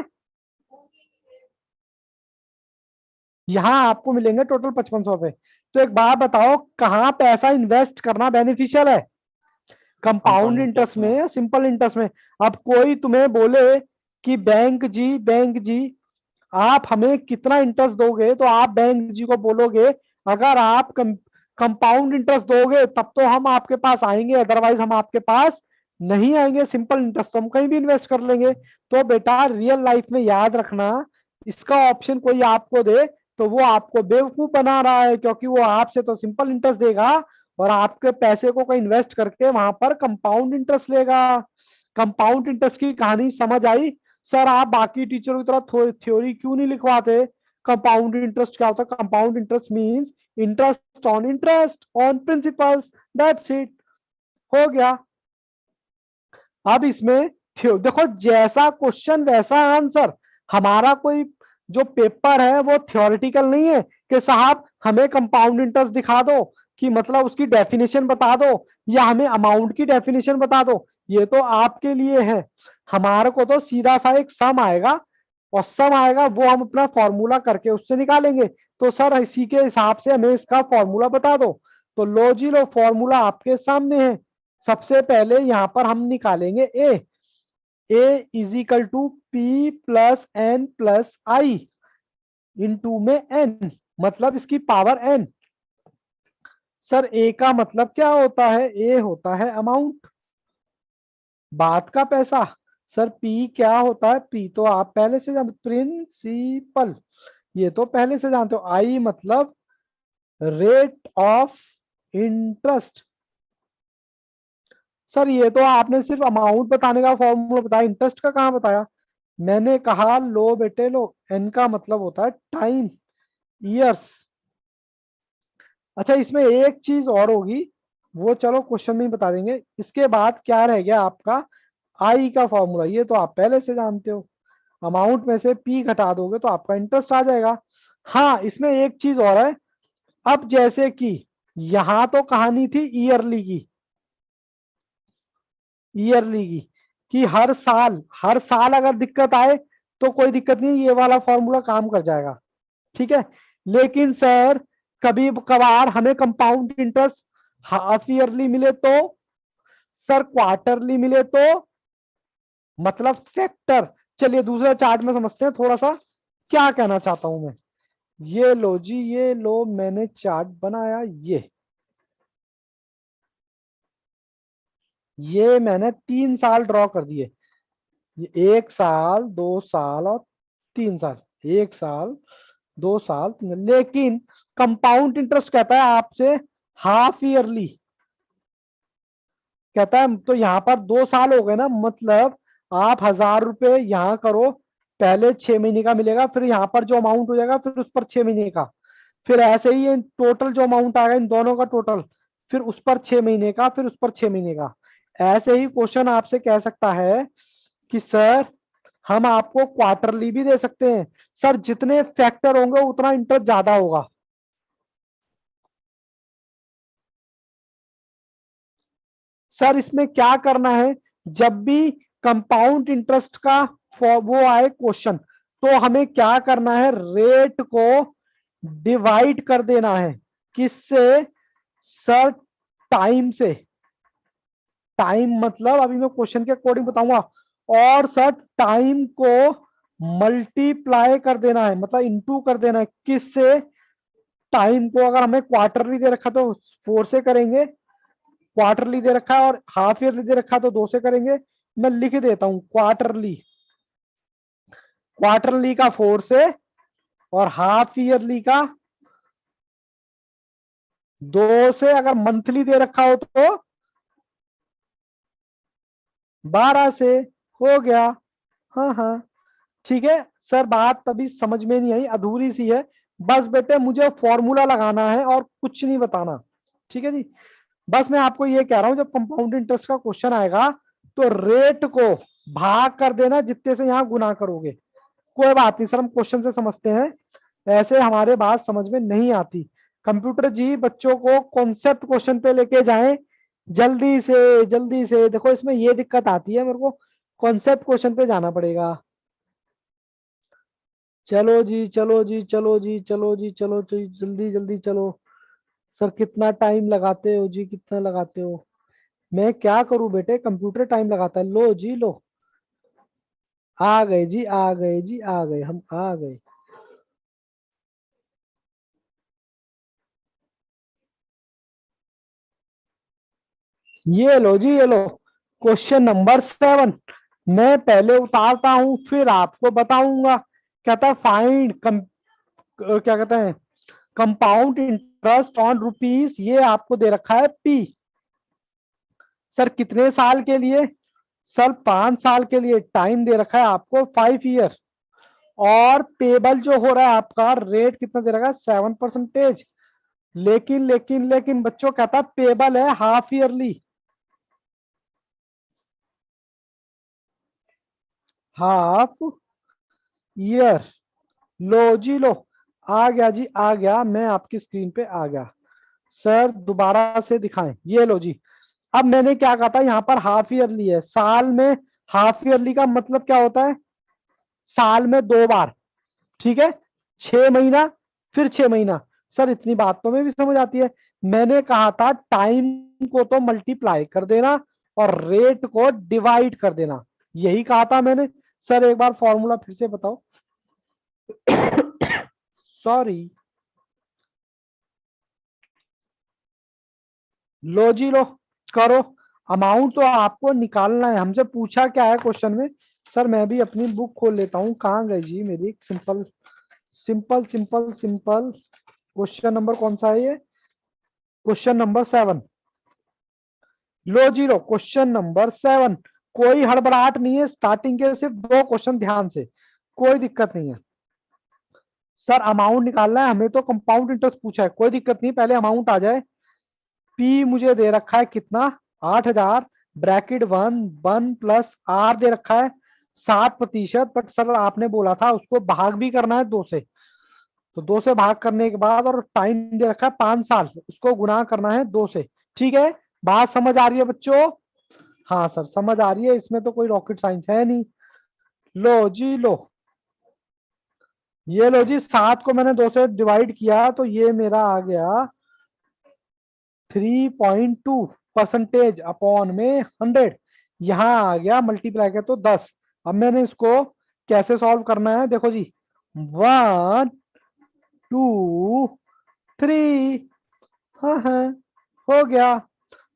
Speaker 1: यहाँ आपको मिलेंगे टोटल 5500 रुपए। तो एक बात बताओ, कहाँ पैसा इन्वेस्ट करना बेनिफिशियल है? कंपाउंड इंटरेस्ट में या सिंपल इंटरेस्ट में? अब कोई तुम्हें बोले कि बैंक जी, बैंक जी आप हमें कितना इंटरेस्ट दोगे, तो आप बैंक जी को बोलोगे अगर आप कंपाउंड इंटरेस्ट दोगे तब तो हम आपके पास आएंगे, अदरवाइज हम आपके पास नहीं आएंगे। सिंपल इंटरेस्ट तो हम कहीं भी इन्वेस्ट कर लेंगे। तो बेटा रियल लाइफ में याद रखना, इसका ऑप्शन कोई आपको दे तो वो आपको बेवकूफ बना रहा है, क्योंकि वो आपसे तो सिंपल इंटरेस्ट देगा और आपके पैसे को कहीं इन्वेस्ट करके वहां पर कंपाउंड इंटरेस्ट लेगा। कंपाउंड इंटरेस्ट की कहानी समझ आई? सर आप बाकी टीचरों की तरह थ्योरी क्यों नहीं लिखवाते? कंपाउंड इंटरेस्ट क्या होता है? Compound interest means interest on principles, that's it, हो गया। अब इसमें देखो जैसा क्वेश्चन वैसा आंसर। हमारा कोई जो पेपर है वो थ्योरेटिकल नहीं है कि साहब हमें कंपाउंड इंटरेस्ट दिखा दो, कि मतलब उसकी डेफिनेशन बता दो या हमें अमाउंट की डेफिनेशन बता दो। ये तो आपके लिए है। हमारे को तो सीधा सा एक सम आएगा और सम आएगा वो हम अपना फॉर्मूला करके उससे निकालेंगे। तो सर इसी के हिसाब से हमें इसका फॉर्मूला बता दो। तो लो जी लो, फॉर्मूला आपके सामने है। सबसे पहले यहां पर हम निकालेंगे A is equal to P plus N plus I into में एन, मतलब इसकी पावर एन। सर ए का मतलब क्या होता है? ए होता है अमाउंट, बात का पैसा। सर पी क्या होता है? पी तो आप पहले से जानते, प्रिंसिपल, ये तो पहले से जानते हो। आई मतलब रेट ऑफ इंटरेस्ट। सर ये तो आपने सिर्फ अमाउंट बताने का फॉर्मूला बताया, इंटरेस्ट का कहाँ बताया? मैंने कहा लो बेटे लो, एन का मतलब होता है टाइम, ईयर्स। अच्छा इसमें एक चीज और होगी, वो चलो क्वेश्चन में ही बता देंगे। इसके बाद क्या रह गया आपका? आई का फॉर्मूला, ये तो आप पहले से जानते हो। अमाउंट में से पी घटा दोगे तो आपका इंटरेस्ट आ जाएगा। हाँ इसमें एक चीज और है। अब जैसे कि यहां तो कहानी थी ईयरली की, ईयरली की, कि हर साल अगर दिक्कत आए तो कोई दिक्कत नहीं, ये वाला फॉर्मूला काम कर जाएगा। ठीक है। लेकिन सर कभी कभार हमें कंपाउंड इंटरेस्ट हाफ ईयरली मिले तो, सर क्वार्टरली मिले तो, मतलब फैक्टर। चलिए दूसरा चार्ट में समझते हैं थोड़ा सा क्या कहना चाहता हूं मैं। ये लो जी, ये लो, मैंने चार्ट बनाया, ये मैंने 3 साल ड्रॉ कर दिए। ये 1 साल, 2 साल और 3 साल, 1 साल, 2 साल, 3 साल। लेकिन कंपाउंड इंटरेस्ट कहता है आपसे हाफ ईयरली, कहता है तो यहाँ पर 2 साल हो गए ना, मतलब आप 1000 रुपए यहाँ करो, पहले 6 महीने का मिलेगा, फिर यहाँ पर जो अमाउंट हो जाएगा फिर उस पर 6 महीने का, फिर ऐसे ही टोटल जो अमाउंट आएगा इन दोनों का टोटल, फिर उस पर 6 महीने का, फिर उस पर 6 महीने का। ऐसे ही क्वेश्चन आपसे कह सकता है कि सर हम आपको क्वार्टरली भी दे सकते हैं, सर जितने फैक्टर होंगे उतना इंटरेस्ट ज्यादा होगा। सर इसमें क्या करना है, जब भी कंपाउंड इंटरेस्ट का वो आए क्वेश्चन, तो हमें क्या करना है, रेट को डिवाइड कर देना है। किससे? सर टाइम से। टाइम मतलब अभी मैं क्वेश्चन के अकॉर्डिंग बताऊंगा। और सर टाइम को मल्टीप्लाई कर देना है, मतलब इंटू कर देना है। किससे? टाइम को अगर हमें क्वार्टरली दे रखा तो 4 से करेंगे, क्वार्टरली दे रखा है और हाफ ईयरली दे रखा तो 2 से करेंगे। मैं लिख देता हूं क्वार्टरली, क्वार्टरली का 4 से, और हाफ ईयरली का 2 से। अगर मंथली दे रखा हो तो 12 से। हो गया। हाँ हाँ ठीक है। सर बात तभी समझ में नहीं आई, अधूरी सी है। बस बेटे मुझे फॉर्मूला लगाना है और कुछ नहीं बताना। ठीक है जी। बस मैं आपको ये कह रहा हूं, जब कंपाउंड इंटरेस्ट का क्वेश्चन आएगा तो रेट को भाग कर देना जितने से यहां गुना करोगे। कोई बात नहीं सर, हम क्वेश्चन से समझते हैं, ऐसे हमारे बात समझ में नहीं आती। कंप्यूटर जी बच्चों को कॉन्सेप्ट क्वेश्चन पे लेके जाएं, जल्दी से जल्दी से। देखो इसमें ये दिक्कत आती है, मेरे को कॉन्सेप्ट क्वेश्चन पे जाना पड़ेगा। चलो जी चलो जी चलो जी चलो जी चलो जी, जल्दी जल्दी चलो। सर कितना टाइम लगाते हो जी, कितना लगाते हो? मैं क्या करूं बेटे, कंप्यूटर टाइम लगाता है। लो जी लो, आ गए जी, आ गए जी, आ गए, हम आ गए। ये लो जी, ये लो, क्वेश्चन नंबर 7। मैं पहले उतारता हूं फिर आपको बताऊंगा। कहता है फाइंड क्या कहते हैं, कंपाउंड इंटरेस्ट ऑन रुपीस, ये आपको दे रखा है पी। सर कितने साल के लिए? सर 5 साल के लिए। टाइम दे रखा है आपको 5 ईयर। और पेबल जो हो रहा है आपका, रेट कितना दे रखा है? 7%। लेकिन लेकिन लेकिन बच्चों कहता है पेबल है हाफ ईयरली। Half year. लो जी लो, आ गया जी आ गया, मैं आपकी स्क्रीन पे आ गया। सर दोबारा से दिखाएं, ये लो जी। अब मैंने क्या कहा था, यहाँ पर हाफ ईयरली है, साल में हाफ ईयरली का मतलब क्या होता है? साल में 2 बार। ठीक है। 6 महीना, फिर 6 महीना। सर इतनी बातों में भी समझ आती है। मैंने कहा था टाइम को तो मल्टीप्लाई कर देना और रेट को डिवाइड कर देना, यही कहा था मैंने। सर एक बार फॉर्मूला फिर से बताओ। सॉरी। लो जी लो, करो। अमाउंट तो आपको निकालना है, हमसे पूछा क्या है क्वेश्चन में। सर मैं भी अपनी बुक खोल लेता हूँ, कहाँ गई जी मेरी simple simple simple simple. Question number कौन सा है ये? Question number 7। लो जी लो, क्वेश्चन नंबर 7। कोई हड़बड़ाहट नहीं है, स्टार्टिंग के सिर्फ 2 क्वेश्चन ध्यान से, कोई दिक्कत नहीं है। सर अमाउंट निकालना है हमें, तो कंपाउंड इंटरेस्ट पूछा है, कोई दिक्कत नहीं, पहले अमाउंट आ जाए। पी मुझे दे रखा है कितना, 8,000, ब्रैकेट 1 प्लस आर दे रखा है 7%। बट सर आपने बोला था उसको भाग भी करना है 2 से, तो 2 से भाग करने के बाद, और टाइम दे रखा है 5 साल, उसको गुणा करना है 2 से। ठीक है, बात समझ आ रही है बच्चों? हाँ सर समझ आ रही है, इसमें तो कोई रॉकेट साइंस है नहीं। लो जी लो, ये लो जी, 7 को मैंने 2 से डिवाइड किया तो ये मेरा आ गया 3.2% अपॉन में 100। यहां आ गया मल्टीप्लाई किया तो 10। अब मैंने इसको कैसे सॉल्व करना है, देखो जी, 1 2 3, हाँ हाँ हो गया।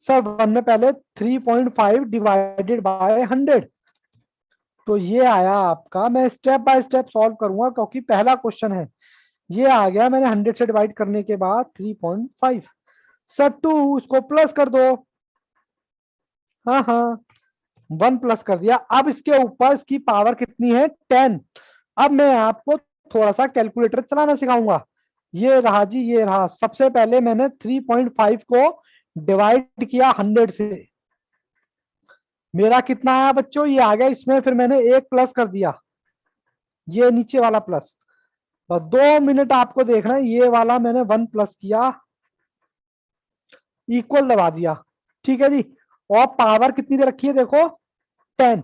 Speaker 1: सर 1 में पहले 3.5 डिवाइडेड बाय 100, तो ये आया आपका, मैं स्टेप बाय स्टेप सॉल्व करूंगा क्योंकि पहला क्वेश्चन है। ये आ गया मैंने 100 से डिवाइड करने के बाद 3.5। सर 2 उसको प्लस कर दो, हाँ हाँ 1 प्लस कर दिया। अब इसके ऊपर इसकी पावर कितनी है, 10। अब मैं आपको थोड़ा सा कैलकुलेटर चलाना सिखाऊंगा। ये रहा जी, ये रहा। सबसे पहले मैंने 3.5 को डिवाइड किया 100 से, मेरा कितना आया बच्चों, ये आ गया। इसमें फिर मैंने 1 प्लस कर दिया, ये नीचे वाला प्लस। बस 2 मिनट आपको देखना है, ये वाला मैंने 1 प्लस किया, इक्वल दबा दिया। ठीक है जी, और पावर कितनी दे रखी है देखो, 10।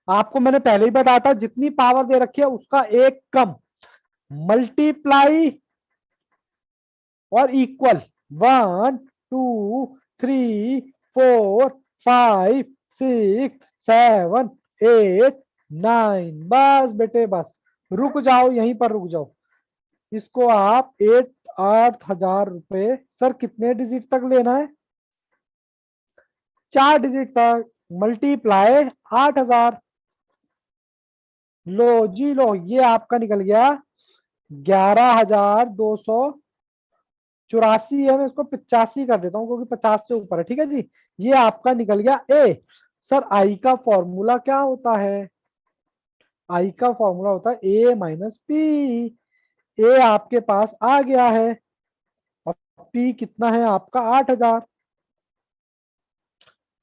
Speaker 1: आपको मैंने पहले ही बताया था, जितनी पावर दे रखी है उसका एक कम, मल्टीप्लाई और इक्वल। 1 2 3 4 5 6 7 8 9। बस बेटे बस, रुक जाओ, यहीं पर रुक जाओ। इसको आप 8,000 रुपए, सर कितने डिजिट तक लेना है, 4 डिजिट तक, मल्टीप्लाई 8,000। लो जी लो, ये आपका निकल गया 11,284 है। मैं इसको 85 कर देता हूँ क्योंकि 50 से ऊपर है। ठीक है जी, ये आपका निकल गया ए। सर आई का फॉर्मूला क्या होता है, आई का फॉर्मूला होता है ए माइनस पी। ए आपके पास आ गया है, और पी कितना है आपका 8,000,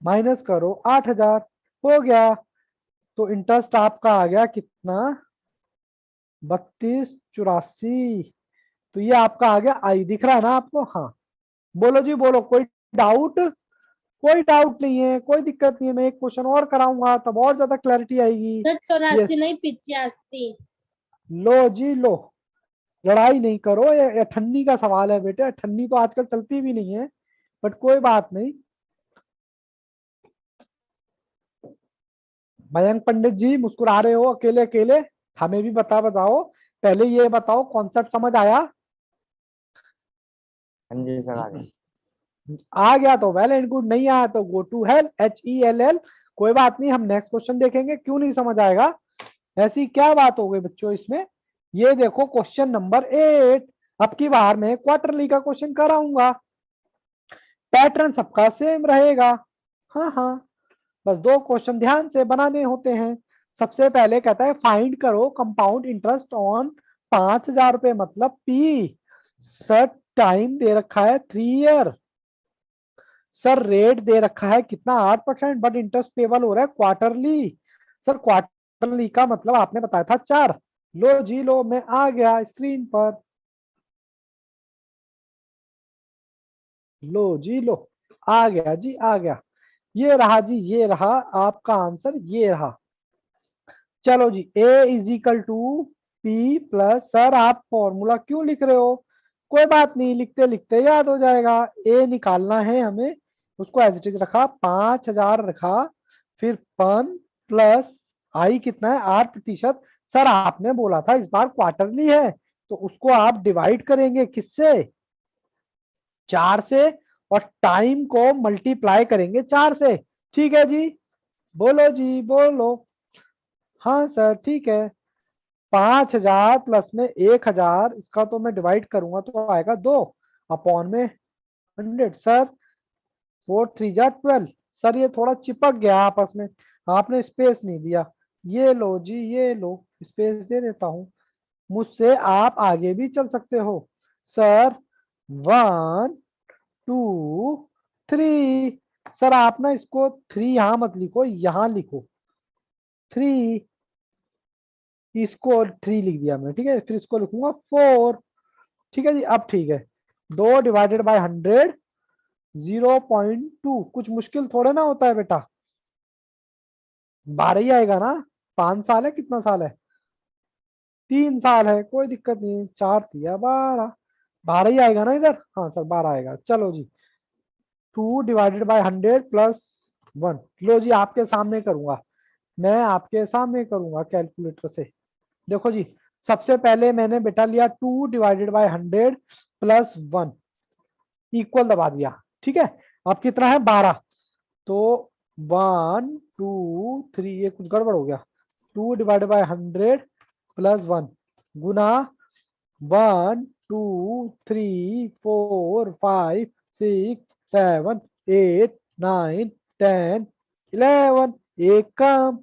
Speaker 1: माइनस करो 8,000, हो गया। तो इंटरेस्ट आपका आ गया कितना, 3284। तो ये आपका आ गया आई, दिख रहा है ना आपको? हाँ बोलो जी बोलो, कोई डाउट? कोई डाउट नहीं है, कोई दिक्कत नहीं है। मैं एक क्वेश्चन और कराऊंगा तब और ज्यादा क्लैरिटी आएगी।
Speaker 2: सर
Speaker 1: ये
Speaker 2: 84 नहीं 85।
Speaker 1: लो जी लो, लड़ाई नहीं करो, ये अठन्नी का सवाल है बेटे, अठन्नी तो आजकल चलती भी नहीं है, बट कोई बात नहीं। मयंक पंडित जी मुस्कुरा रहे हो अकेले अकेले, हमें भी बताओ। पहले ये बताओ कॉन्सेप्ट समझ आया?
Speaker 3: हाँ जी सर, आ गया।
Speaker 1: आ गया तो वेल एंड गुड, नहीं आया तो गो टू हेल, HELL। कोई बात नहीं, हम नेक्स्ट क्वेश्चन देखेंगे। क्यों नहीं समझ आएगा, ऐसी क्या बात हो गई बच्चों इसमें? ये देखो क्वेश्चन नंबर 8। अब की बार मैं क्वार्टरली का क्वेश्चन कराऊंगा, पैटर्न सबका सेम रहेगा। हाँ हाँ, बस 2 क्वेश्चन ध्यान से बनाने होते हैं। सबसे पहले कहता है फाइंड करो कंपाउंड इंटरेस्ट ऑन 5,000 रुपए, मतलब पी। सर टाइम दे रखा है 3 ईयर। सर रेट दे रखा है कितना, 8%, बट इंटरेस्ट पेबल हो रहा है क्वार्टरली। सर क्वार्टरली का मतलब आपने बताया था 4। लो जी लो, मैं आ गया स्क्रीन पर, लो जी लो, आ गया जी आ गया। ये रहा जी, ये रहा आपका आंसर, ये रहा। चलो जी, A is equal to P plus, sir आप फॉर्मूला क्यों लिख रहे हो? कोई बात नहीं, लिखते लिखते याद हो जाएगा। ए निकालना है हमें, उसको एज इट इज रखा, 5,000 रखा, फिर 1 प्लस आई कितना है 8%। सर आपने बोला था इस बार क्वार्टरली है, तो उसको आप डिवाइड करेंगे किससे, 4 से, और टाइम को मल्टीप्लाई करेंगे 4 से। ठीक है जी, बोलो जी बोलो। हाँ सर ठीक है, 5,000 प्लस में 1,000, इसका तो मैं डिवाइड करूंगा तो आएगा 2 अपॉन में 100 सर। 4 3 जा 12 सर, ये थोड़ा चिपक गया आपस में, आपने स्पेस नहीं दिया। ये लो जी, ये लो, स्पेस दे देता हूँ। मुझसे आप आगे भी चल सकते हो सर। 1 2 3 सर, आप ना इसको 3 यहाँ मत लिखो, यहाँ लिखो 3, इसको 3 लिख दिया मैं, ठीक है। फिर इसको लिखूंगा 4, ठीक है जी। अब ठीक है, 2/100 0.2, कुछ मुश्किल थोड़े ना होता है बेटा, 12 ही आएगा ना। 5 साल है, कितना साल है, 3 साल है, कोई दिक्कत नहीं है। 4 3 12, 12 ही आएगा ना इधर, हाँ सर 12 आएगा। चलो जी, 2/100 + 1, लो जी आपके सामने करूंगा, मैं आपके सामने करूंगा कैलकुलेटर से। देखो जी, सबसे पहले मैंने बेटा लिया 2/100 + 1, इक्वल दबा दिया, ठीक है। अब कितना है, 12। तो 1 2 3, ये कुछ गड़बड़ हो गया। 2/100 + 1 गुना 1 2 3 4 5 6 7 8 9 10 11, एक कम,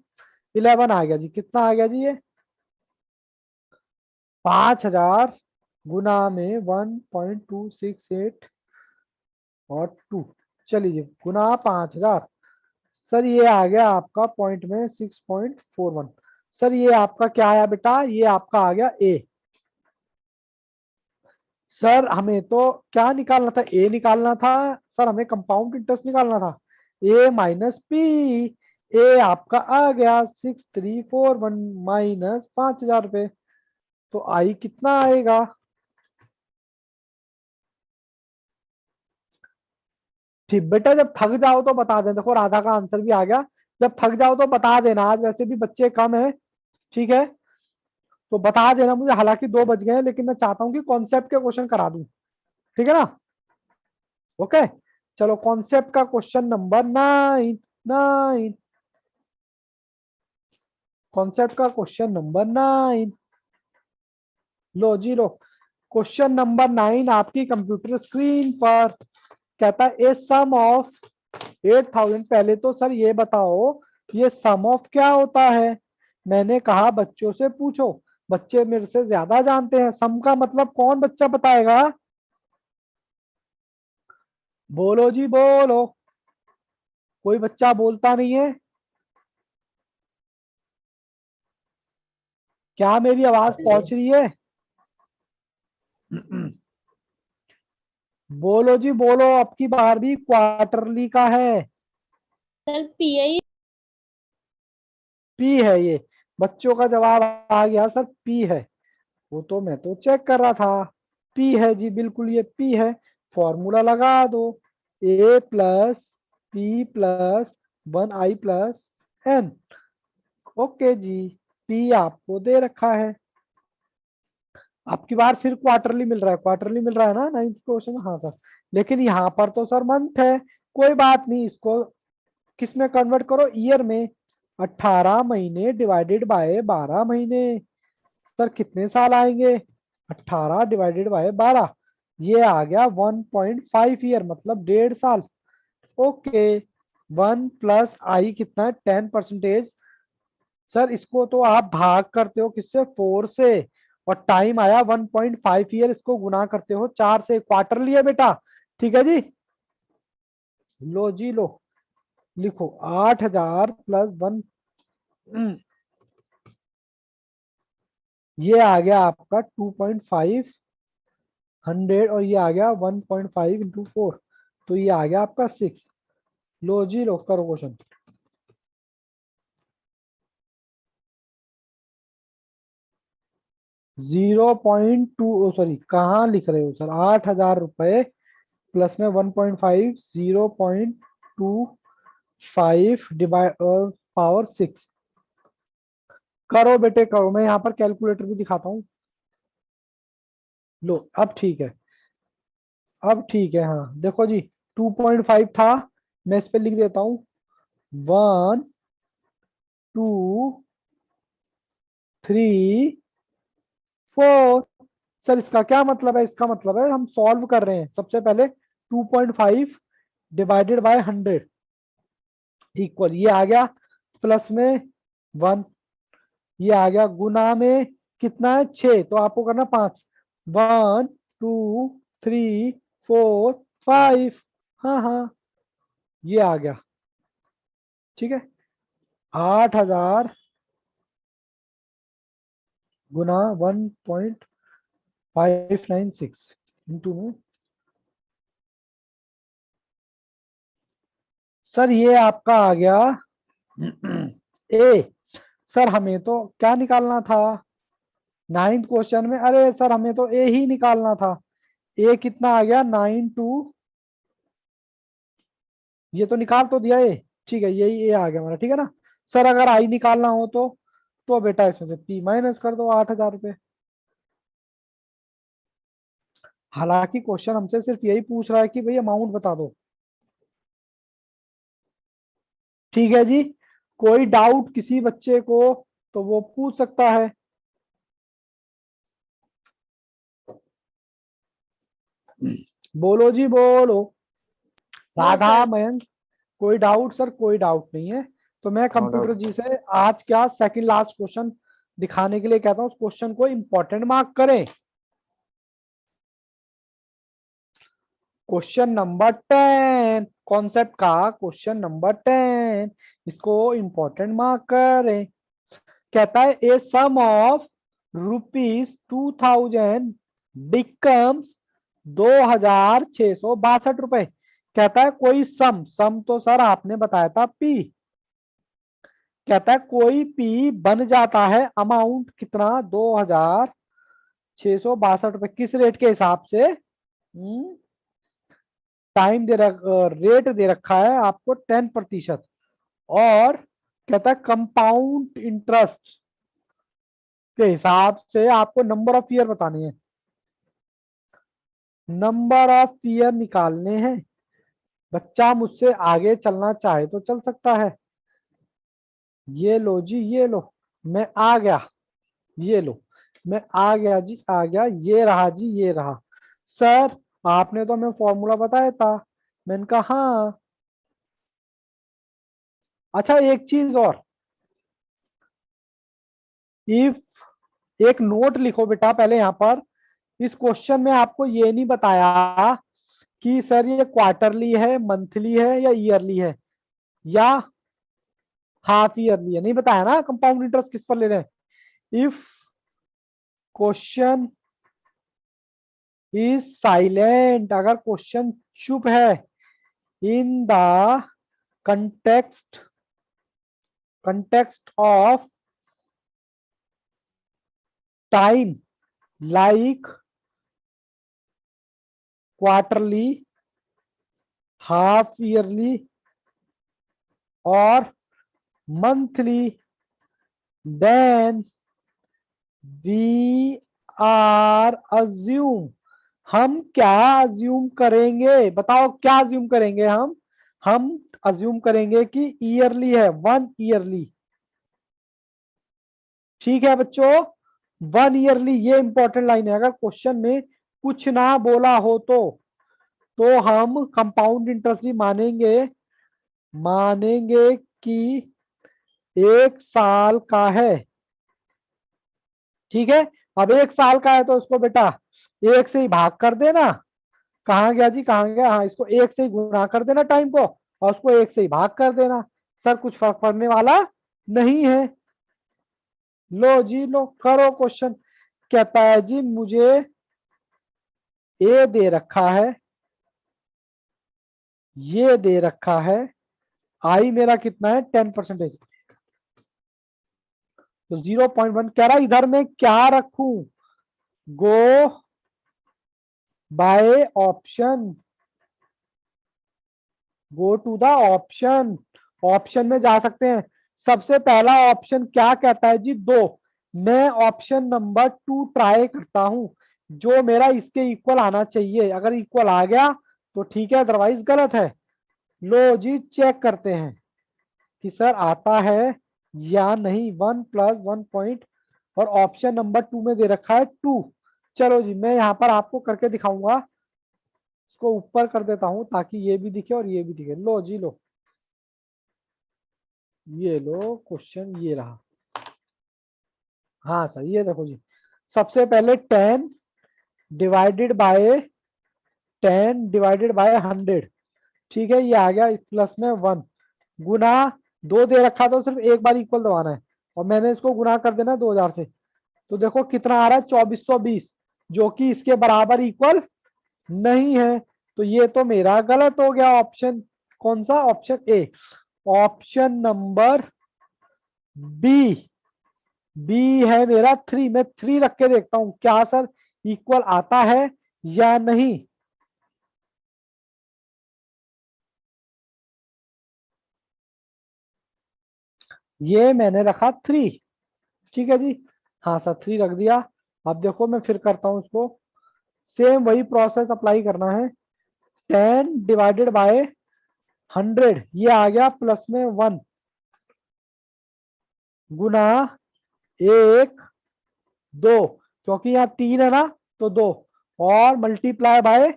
Speaker 1: 11 आ गया जी। कितना आ गया जी ये, 5000 गुना में 1.268 और 2, चलिए गुना 5000। सर ये आ गया आपका पॉइंट में 6.41। सर ये आपका क्या आया बेटा, ये आपका आ गया ए। सर हमें तो क्या निकालना था, ए निकालना था। सर हमें कंपाउंड इंटरेस्ट निकालना था, A - P। ए आपका आ गया 6341 माइनस 5000 रुपये। तो आई कितना आएगा, ठीक बेटा। जब थक जाओ तो बता देना, देखो राधा का आंसर भी आ गया। जब थक जाओ तो बता देना, आज वैसे भी बच्चे कम है, ठीक है। तो बता देना मुझे, हालांकि 2 बज गए हैं, लेकिन मैं चाहता हूँ कि कॉन्सेप्ट के क्वेश्चन करा दूं, ठीक है ना। ओके, चलो कॉन्सेप्ट का क्वेश्चन नंबर 9, 9, कॉन्सेप्ट का क्वेश्चन नंबर 9। लो जी लो, क्वेश्चन नंबर 9 आपकी कंप्यूटर स्क्रीन पर कहता है ए सम ऑफ 8000। पहले तो सर ये बताओ, ये सम ऑफ क्या होता है। मैंने कहा बच्चों से पूछो, बच्चे मेरे से ज्यादा जानते हैं। सम का मतलब कौन बच्चा बताएगा, बोलो जी बोलो, कोई बच्चा बोलता नहीं है। क्या मेरी आवाज पहुंच रही है, बोलो जी बोलो, अब की बार भी क्वार्टरली का है।
Speaker 2: Sir PI।
Speaker 1: पी है ये, बच्चों का जवाब आ गया सर, पी है। वो तो मैं तो चेक कर रहा था, पी है जी, बिल्कुल ये पी है। फॉर्मूला लगा दो, A + P + 1I + N। Okay ji, P आपको दे रखा है। अब की बार फिर क्वार्टरली मिल रहा है, क्वार्टरली मिल रहा है ना 9th क्वेश्चन में, हाँ सर। लेकिन यहाँ पर तो सर मंथ है, कोई बात नहीं, इसको किस में कन्वर्ट करो, ईयर में। 18 महीने डिवाइडेड बाय 12 महीने, सर कितने साल आएंगे, 18 ÷ 12, ये आ गया 1.5 ईयर, मतलब 1.5 साल। ओके, 1 + I कितना है, 10%। सर इसको तो आप भाग करते हो किससे, 4 से, और टाइम आया 1.5 ईयर, इसको गुना करते हो 4 से, क्वार्टर लिया बेटा, ठीक है जी। लो जी लो, लिखो 8000 + 1, ये आ गया आपका 2.5 और ये आ गया 1.5 × 4, तो ये आ गया आपका 6। लो जी लो, करो क्वेश्चन। 0.2, सॉरी कहाँ लिख रहे हो सर, 8000 रुपए प्लस में 1.5, 0.25 डिवाइड पावर 6। करो बेटे करो, मैं यहाँ पर कैलकुलेटर भी दिखाता हूँ। लो अब ठीक है, अब ठीक है, हाँ देखो जी, 2.5 था, मैं इस पे लिख देता हूँ 1 2 3 4। सर इसका क्या मतलब है, इसका मतलब है हम सॉल्व कर रहे हैं, सबसे पहले 2.5 डिवाइडेड बाय 100 इक्वल, ये आ गया प्लस में 1, ये आ गया गुना में कितना है 6, तो आपको करना 5, 1 2 3 4 5, हाँ हाँ ये आ गया। ठीक है, 8000 गुना 1.596 इंटू में, सर ये आपका आ गया ए। सर हमें तो क्या निकालना था 9th क्वेश्चन में, अरे सर हमें तो ए ही निकालना था। ए कितना आ गया 92, ये तो निकाल तो दिया ए, ठीक है यही ए आ गया हमारा, ठीक है ना। सर अगर आई निकालना हो तो बेटा इसमें से पी माइनस कर दो 8000 रुपये। हालांकि क्वेश्चन हमसे सिर्फ यही पूछ रहा है कि भाई अमाउंट बता दो। ठीक है जी, कोई डाउट किसी बच्चे को तो वो पूछ सकता है। बोलो जी बोलो,
Speaker 2: नो
Speaker 1: राधा
Speaker 2: सर।
Speaker 1: मयंक, कोई डाउट? सर कोई डाउट नहीं है, तो मैं
Speaker 3: नो
Speaker 1: कंप्यूटर
Speaker 3: डाउट।
Speaker 1: जी से आज क्या सेकंड लास्ट क्वेश्चन दिखाने के लिए कहता हूँ, उस क्वेश्चन को इंपॉर्टेंट मार्क करें। क्वेश्चन नंबर 10, कॉन्सेप्ट का क्वेश्चन नंबर 10, इसको इंपॉर्टेंट मार्क करें। कहता है ए सम ऑफ ₹2000 बिकम्स 2662 रुपए। कहता है कोई सम तो सर आपने बताया था पी, कहता है कोई पी बन जाता है, अमाउंट कितना 2662 रुपए, किस रेट के हिसाब से? टाइम रेट दे रखा है आपको 10%, और कहता है कंपाउंड इंटरेस्ट के हिसाब से आपको नंबर ऑफ ईयर बताने हैं, नंबर ऑफ ईयर निकालने हैं। बच्चा मुझसे आगे चलना चाहे तो चल सकता है। ये लो जी ये लो, मैं आ गया, ये लो मैं आ गया जी आ गया, ये रहा जी ये रहा। सर आपने तो हमें फॉर्मूला बताया था, मैंने कहा हाँ। अच्छा एक चीज और, इफ एक नोट लिखो बेटा पहले यहाँ पर। इस क्वेश्चन में आपको ये नहीं बताया कि सर ये क्वार्टरली है, मंथली है या ईयरली है या हाफ ईयरली है, नहीं बताया ना कंपाउंड इंटरेस्ट किस पर ले रहे हैं। इफ क्वेश्चन इज साइलेंट, अगर क्वेश्चन चुप है, in the context of time like quarterly, half yearly और monthly, then we are assume, हम क्या अज्यूम करेंगे बताओ, क्या अज्यूम करेंगे हम अज्यूम करेंगे कि ईयरली है, 1 ईयरली। ठीक है बच्चों, 1 ईयरली, ये इंपॉर्टेंट लाइन है। अगर क्वेश्चन में कुछ ना बोला हो तो हम कंपाउंड इंटरेस्ट भी मानेंगे कि 1 साल का है। ठीक है, अब 1 साल का है तो उसको बेटा 1 से ही भाग कर देना। कहाँ गया जी कहाँ गया, हाँ इसको 1 से ही गुणा कर देना टाइम को, और उसको 1 से ही भाग कर देना। सर कुछ फर्क पड़ने वाला नहीं है। लो जी लो करो क्वेश्चन। कहता है जी मुझे ए दे रखा है, ये दे रखा है, आई मेरा कितना है 10%, तो 0.1 कह रहा इधर में क्या रखूं, go by option, go to the option, option में जा सकते हैं। सबसे पहला ऑप्शन क्या कहता है जी 2, मैं ऑप्शन नंबर 2 ट्राई करता हूं, जो मेरा इसके इक्वल आना चाहिए, अगर इक्वल आ गया तो ठीक है, अदरवाइज गलत है। लो जी चेक करते हैं कि सर आता है या नहीं, 1 + 1 पॉइंट, और ऑप्शन नंबर 2 में दे रखा है 2। चलो जी मैं यहां पर आपको करके दिखाऊंगा। इसको ऊपर कर देता हूं ताकि ये भी दिखे और ये भी दिखे। लो जी लो, ये लो क्वेश्चन ये रहा। हाँ सर, ये देखो जी, सबसे पहले 10 डिवाइडेड बाय 100, ठीक है, ये आ गया प्लस में 1, गुना 2 दे रखा तो सिर्फ एक बार इक्वल दबाना है, और मैंने इसको गुना कर देना है 2000 से। तो देखो कितना आ रहा है, 2420, जो कि इसके बराबर इक्वल नहीं है। तो ये तो मेरा गलत हो गया ऑप्शन। कौन सा? Option A, option number B. B है मेरा 3। मैं 3 रख के देखता हूं क्या सर इक्वल आता है या नहीं। ये मैंने रखा 3, ठीक है जी। हाँ सर, 3 रख दिया। अब देखो मैं फिर करता हूं इसको, सेम वही प्रोसेस अप्लाई करना है। 10 डिवाइडेड बाय 100, ये आ गया प्लस में 1, गुना 1 2, क्योंकि यहाँ 3 है ना, तो 2, और मल्टीप्लाई बाय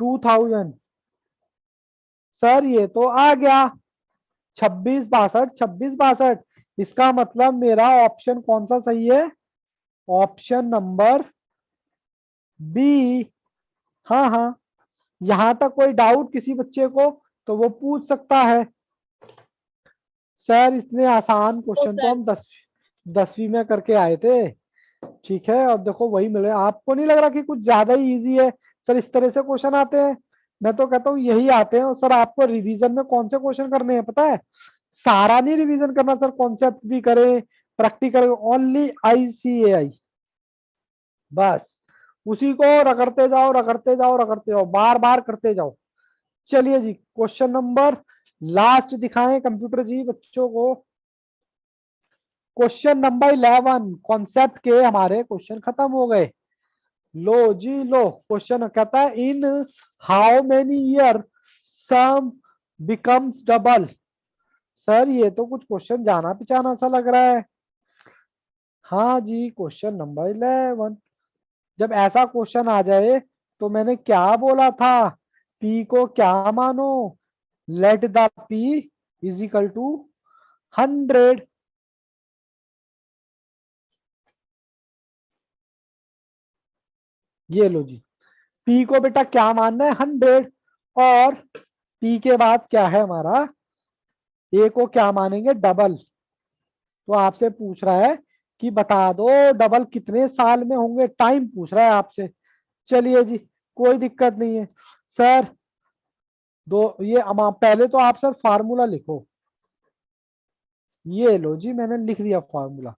Speaker 1: 2000। सर ये तो आ गया 2662, 2662। इसका मतलब मेरा ऑप्शन कौन सा सही है? Option number B. हाँ हाँ, यहां तक कोई डाउट किसी बच्चे को तो वो पूछ सकता है। सर इतने आसान
Speaker 2: तो
Speaker 1: क्वेश्चन तो
Speaker 2: सर
Speaker 1: हम 10वीं में करके आए थे, ठीक है। और देखो वही मिले, आपको नहीं लग रहा कि कुछ ज्यादा ही इजी है? सर इस तरह से क्वेश्चन आते हैं, मैं तो कहता हूँ यही आते हैं। और सर आपको रिवीजन में कौन से क्वेश्चन करने हैं पता है? सारा नहीं रिवीजन करना सर, कॉन्सेप्ट भी करें, प्रैक्टिकल, ओनली ICAI, बस उसी को रगड़ते जाओ रगड़ते जाओ रगड़ते जाओ, बार बार करते जाओ। चलिए जी, क्वेश्चन नंबर लास्ट दिखाएं कंप्यूटर जी बच्चों को। क्वेश्चन नंबर 11, कॉन्सेप्ट के हमारे क्वेश्चन खत्म हो गए। लो जी लो, क्वेश्चन कहता है in how many year some becomes double. Sir ये तो कुछ क्वेश्चन जाना पहचाना सा लग रहा है। हाँ जी, क्वेश्चन नंबर 11, जब ऐसा क्वेश्चन आ जाए तो मैंने क्या बोला था, पी को क्या मानो, let the P is equal to 100। ये लो जी, पी को बेटा क्या मानना है, 100, और पी के बाद क्या है हमारा, ए को क्या मानेंगे, डबल। तो आपसे पूछ रहा है कि बता दो डबल कितने साल में होंगे, टाइम पूछ रहा है आपसे। चलिए जी, कोई दिक्कत नहीं है सर। दो ये पहले तो आप सर फार्मूला लिखो। ये लो जी, मैंने लिख दिया फार्मूला।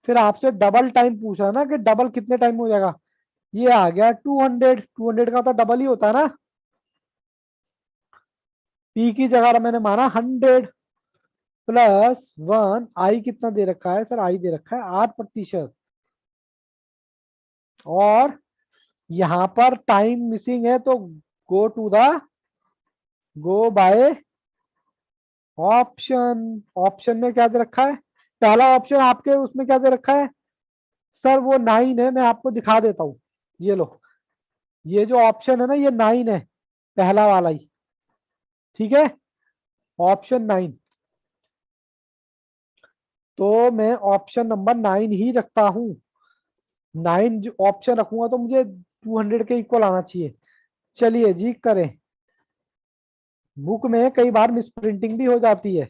Speaker 1: फिर आपसे डबल टाइम पूछ रहा है ना कि डबल कितने टाइम में हो जाएगा। ये आ गया 200, 200 का तो डबल ही होता है ना। पी की जगह मैंने माना 100 प्लस 1, आई कितना दे रखा है सर, आई दे रखा है 8%। और यहां पर टाइम मिसिंग है तो go to the go by option. Option में क्या दे रखा है, पहला ऑप्शन आपके उसमें क्या दे रखा है सर, वो 9 है। मैं आपको दिखा देता हूँ, ये लो, ये जो ऑप्शन है ना ये 9 है, पहला वाला ही, ठीक है, ऑप्शन 9। तो मैं ऑप्शन नंबर 9 ही रखता हूँ। 9 जो ऑप्शन रखूंगा तो मुझे 200 के इक्वल आना चाहिए। चलिए जी करें, बुक में कई बार मिस प्रिंटिंग भी हो जाती है।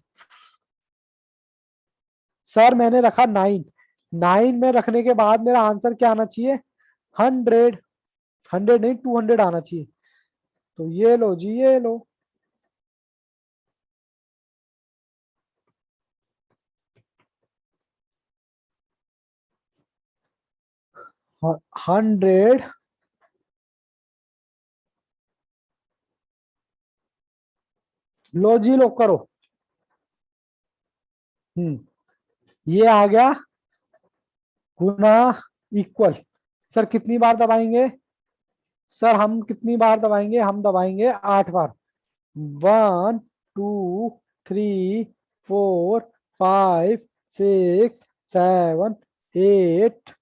Speaker 1: सर मैंने रखा 9, 9 में रखने के बाद मेरा आंसर क्या आना चाहिए, 100, 100 नहीं 200 आना चाहिए। तो ये लो जी ये लो, 100, लो जी लो करो। ये आ गया गुना इक्वल। सर कितनी बार दबाएंगे, सर हम कितनी बार दबाएंगे, हम दबाएंगे 8 बार। 1 2 3 4 5 6 7 8,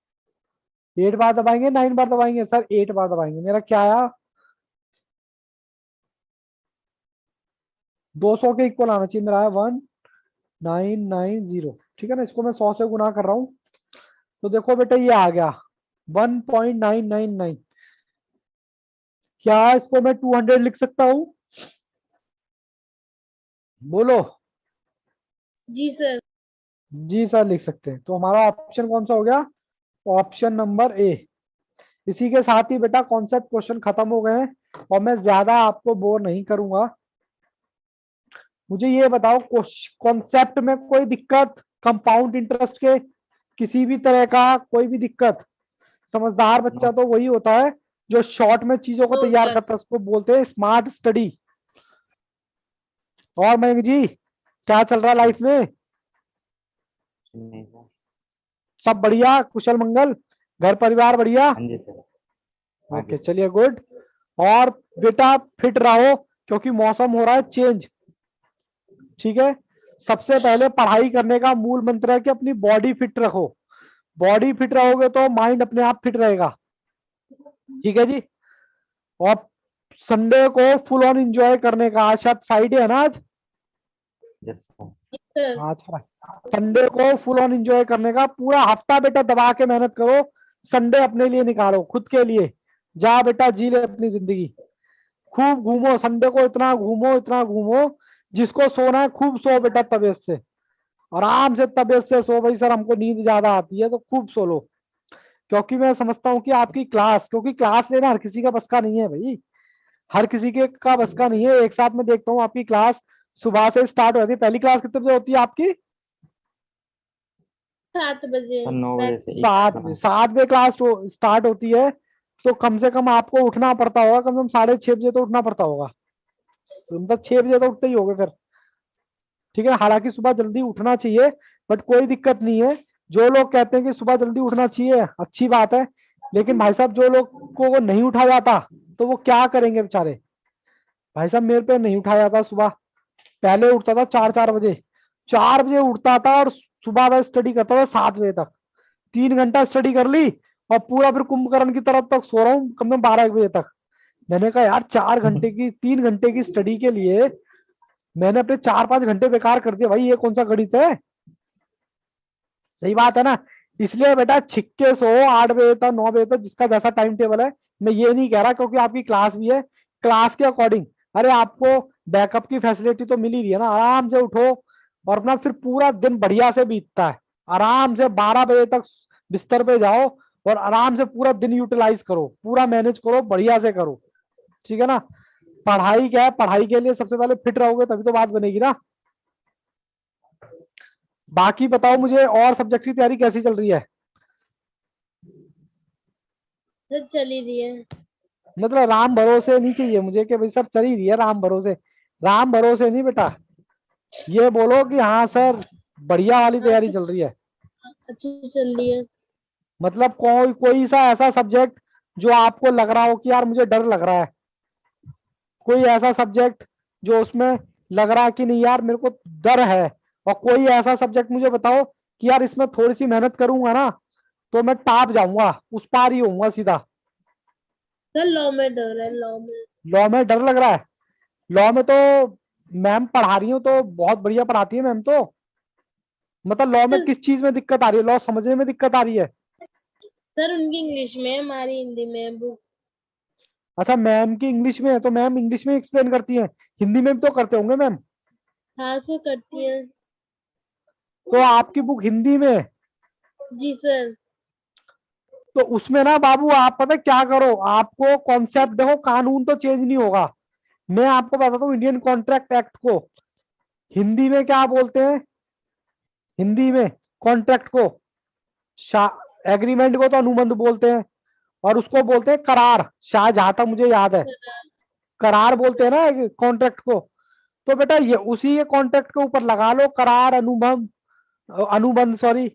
Speaker 1: 8 बार दबाएंगे, 9 बार दबाएंगे सर, 8 बार दबाएंगे। मेरा क्या आया, 200 के इक्वल आना चाहिए मेरा है 1990। ठीक है ना, इसको मैं 100 से गुना कर रहा हूँ तो देखो बेटा ये आ गया 1.999। क्या इसको मैं 200 लिख सकता हूँ? बोलो।
Speaker 2: जी सर।
Speaker 1: जी सर लिख सकते हैं। तो हमारा ऑप्शन कौन सा हो गया? ऑप्शन नंबर ए। इसी के साथ ही बेटा कॉन्सेप्ट क्वेश्चन खत्म हो गए हैं और मैं ज्यादा आपको बोर नहीं करूंगा। मुझे ये बताओ कॉन्सेप्ट में कोई दिक्कत, कंपाउंड इंटरेस्ट के किसी भी तरह का कोई भी दिक्कत? समझदार बच्चा तो वही होता है जो शॉर्ट में चीजों को
Speaker 2: नो
Speaker 1: तैयार
Speaker 2: सर।
Speaker 1: करता है, उसको बोलते हैं स्मार्ट स्टडी। और मयंक जी क्या चल रहा है लाइफ में?
Speaker 3: नहीं सर।
Speaker 1: सब बढ़िया, कुशल मंगल, घर परिवार बढ़िया?
Speaker 3: हाँ जी सर। हाँ जी
Speaker 1: ओके
Speaker 3: सर।
Speaker 1: चलिए गुड। और बेटा फिट रहो क्योंकि मौसम हो रहा है चेंज। ठीक है, सबसे पहले पढ़ाई करने का मूल मंत्र है कि अपनी बॉडी फिट रखो। बॉडी फिट रहोगे तो माइंड अपने आप फिट रहेगा। ठीक है जी। और संडे को फुल ऑन एंजॉय करने का, आज शायद फ्राइडे है ना आज?
Speaker 3: Yes sir.
Speaker 2: सर।
Speaker 1: आज संडे को फुल ऑन एंजॉय करने का, पूरा हफ्ता बेटा दबा के मेहनत करो। संडे अपने लिए निकालो, खुद के लिए। जा बेटा जी ले अपनी जिंदगी। खूब घूमो, संडे को इतना घूमो इतना घूमो। जिसको सोना है खूब सो बेटा, तबीयत से आराम से तबीयत से सो। भाई सर हमको नींद ज्यादा आती है तो खूब सो लो। क्योंकि मैं समझता हूँ कि आपकी क्लास, क्योंकि क्लास लेना हर किसी का बस का नहीं है भाई। हर किसी के का बस का नहीं है। एक साथ में देखता हूँ आपकी क्लास सुबह से स्टार्ट हो जाती है। पहली क्लास कितने बजे होती है आपकी?
Speaker 2: 7 बजे।
Speaker 3: सर 9 बजे से एक।
Speaker 1: 7 बजे। 7 बजे क्लास स्टार्ट होती है तो कम से कम आपको उठना पड़ता होगा, कम से कम 6:30 बजे तो उठना पड़ता होगा। तो मतलब 6 बजे तो उठते ही होगे फिर। ठीक है, हालांकि सुबह जल्दी उठना चाहिए, बट कोई दिक्कत नहीं है। जो लोग कहते हैं कि सुबह जल्दी उठना चाहिए अच्छी बात है, लेकिन भाई साहब जो लोग को नहीं उठा जाता तो वो क्या करेंगे बेचारे? भाई साहब मेरे पे नहीं उठाया जाता सुबह। पहले उठता था 4-4 बजे। 4 बजे उठता था और सुबह का स्टडी करता था 7 बजे तक। 3 घंटा स्टडी कर ली और पूरा फिर कुंभकर्ण की तरफ तक सो रहा हूँ कम से कम 12-1 बजे तक। मैंने कहा यार 4 घंटे की 3 घंटे की स्टडी के लिए मैंने अपने 4-5 घंटे बेकार कर दिए भाई, ये कौन सा गणित है? सही बात है ना? इसलिए बेटा छिक्के सो 8 बजे तक 9 बजे तक, जिसका जैसा टाइम टेबल है। मैं ये नहीं कह रहा क्योंकि आपकी क्लास भी है, क्लास के अकॉर्डिंग। अरे आपको बैकअप की फैसिलिटी तो मिली रही है ना, आराम से उठो और अपना फिर पूरा दिन बढ़िया से बीतता है। आराम से 12 बजे तक बिस्तर पे जाओ और आराम से पूरा दिन यूटिलाइज करो, पूरा मैनेज करो, बढ़िया से करो। ठीक है ना? पढ़ाई क्या है, पढ़ाई के लिए सबसे पहले फिट रहोगे तभी तो बात बनेगी ना। बाकी बताओ मुझे, और सब्जेक्ट की तैयारी कैसी चल रही है?
Speaker 2: सर चली रही है।
Speaker 1: मतलब राम भरोसे नहीं चाहिए मुझे कि भाई सर चल ही रही है राम भरोसे। राम भरोसे नहीं बेटा, ये बोलो कि हाँ सर बढ़िया वाली
Speaker 2: हाँ
Speaker 1: तैयारी
Speaker 2: सर,
Speaker 1: चल रही है।
Speaker 2: अच्छी चल रही है।
Speaker 1: मतलब कोई कोई सा ऐसा सब्जेक्ट जो आपको लग रहा हो कि यार मुझे डर लग रहा है? कोई ऐसा सब्जेक्ट जो उसमें लग रहा है कि नहीं यार मेरे को डर है? और कोई ऐसा सब्जेक्ट मुझे बताओ कि यार इसमें थोड़ी सी मेहनत करूंगा ना तो मैं टाप जाऊंगा, उस पार ही होऊंगा सीधा।
Speaker 2: सर लॉ में डर है, लॉ में।
Speaker 1: लॉ में डर लग रहा है? लॉ में तो मैम पढ़ा रही हूँ तो बहुत बढ़िया पढ़ाती है मैम तो। मतलब लॉ में
Speaker 2: सर
Speaker 1: किस चीज में दिक्कत आ रही है? लॉ समझने में दिक्कत आ रही है?
Speaker 2: सर उनकी इंग्लिश में है, हमारी हिंदी में है बुक।
Speaker 1: अच्छा मैम की इंग्लिश में है तो मैम इंग्लिश में एक्सप्लेन करती है, हिंदी में भी तो करते होंगे मैम।
Speaker 2: हाँ सर करती है।
Speaker 1: तो आपकी बुक हिंदी में है
Speaker 2: जी सर।
Speaker 1: तो उसमें ना बाबू आप पता है क्या करो, आपको कॉन्सेप्ट देखो, कानून तो चेंज नहीं होगा। मैं आपको बताता हूँ इंडियन कॉन्ट्रैक्ट एक्ट को हिंदी में क्या बोलते हैं। हिंदी में कॉन्ट्रैक्ट को, एग्रीमेंट को तो अनुबंध बोलते हैं और उसको बोलते हैं करार, शायद जहां तक मुझे याद है करार बोलते हैं ना कॉन्ट्रैक्ट को। तो बेटा ये उसी के कॉन्ट्रैक्ट के ऊपर लगा लो करार, अनुबंध, अनुबंध सॉरी,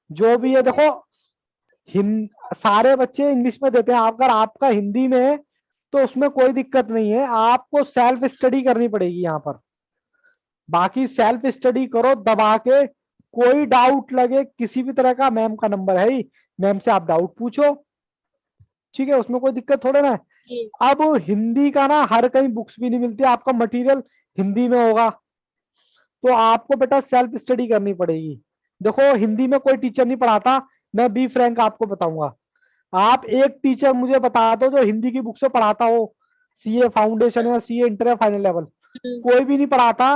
Speaker 1: जो भी है देखो। सारे बच्चे इंग्लिश में देते हैं, अगर आपका हिंदी में है तो उसमें कोई दिक्कत नहीं है, आपको सेल्फ स्टडी करनी पड़ेगी यहाँ पर। बाकी सेल्फ स्टडी करो दबा के। कोई डाउट लगे किसी भी तरह का, मैम का नंबर है ही, मैम से आप डाउट पूछो। ठीक है, उसमें कोई दिक्कत थोड़े ना है।
Speaker 2: जी।
Speaker 1: अब हिंदी का ना हर कहीं बुक्स भी नहीं मिलती, आपका मटेरियल हिंदी में होगा, तो आपको बेटा सेल्फ स्टडी करनी पड़ेगी। देखो हिंदी में कोई टीचर नहीं पढ़ाता, मैं बी फ्रैंक आपको बताऊंगा। आप एक टीचर मुझे बता दो जो हिंदी की बुक से पढ़ाता हो, सीए फाउंडेशन या सीए इंटर या फाइनल लेवल, कोई भी नहीं पढ़ाता।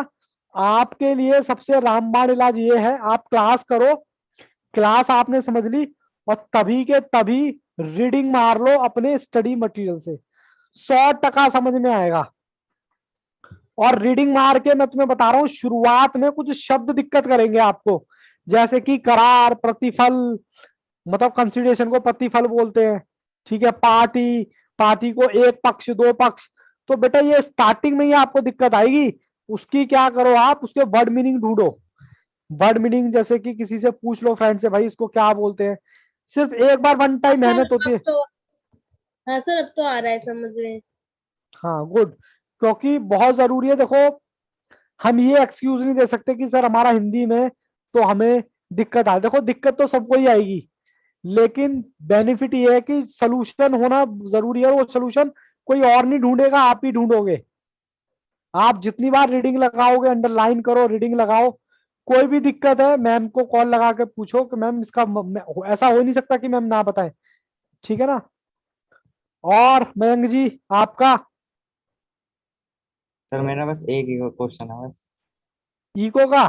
Speaker 1: आपके लिए सबसे रामबाण इलाज ये है, आप क्लास करो, क्लास आपने समझ ली और तभी के तभी रीडिंग मार लो अपने स्टडी मटेरियल से, 100% समझ में आएगा। और रीडिंग मार के मैं तुम्हें बता रहा हूं, शुरुआत में कुछ शब्द दिक्कत करेंगे आपको, जैसे कि करार, प्रतिफल, मतलब कंसिडरेशन को प्रतिफल बोलते हैं, ठीक है, पार्टी, पार्टी को एक पक्ष दो पक्ष, तो बेटा ये स्टार्टिंग में ही आपको दिक्कत आएगी। उसकी क्या करो, आप उसके वर्ड मीनिंग ढूंढो। वर्ड मीनिंग जैसे कि किसी से पूछ लो, फ्रेंड से, भाई इसको क्या बोलते हैं, सिर्फ एक बार वन टाइम
Speaker 2: सर
Speaker 1: मेहनत होती
Speaker 2: अब
Speaker 1: है।
Speaker 2: तो, हाँ सर अब तो आ रहा है समझ में।
Speaker 1: हाँ गुड, क्योंकि बहुत जरूरी है। देखो हम ये एक्सक्यूज नहीं दे सकते कि सर हमारा हिंदी में तो हमें दिक्कत आए, देखो दिक्कत तो सबको ही आएगी, लेकिन बेनिफिट ये है कि सोल्यूशन होना जरूरी है, वो सोल्यूशन कोई और नहीं ढूंढेगा, आप ही ढूंढोगे। आप जितनी बार रीडिंग लगाओगे, अंडरलाइन करो, रीडिंग लगाओ, कोई भी दिक्कत है मैम को कॉल लगा के पूछो कि मैम इसका ऐसा हो नहीं सकता कि मैम ना बताएं, ठीक है ना। और मयंक जी आपका
Speaker 3: सर मेरा बस एक ही क्वेश्चन है बस।
Speaker 1: इको का,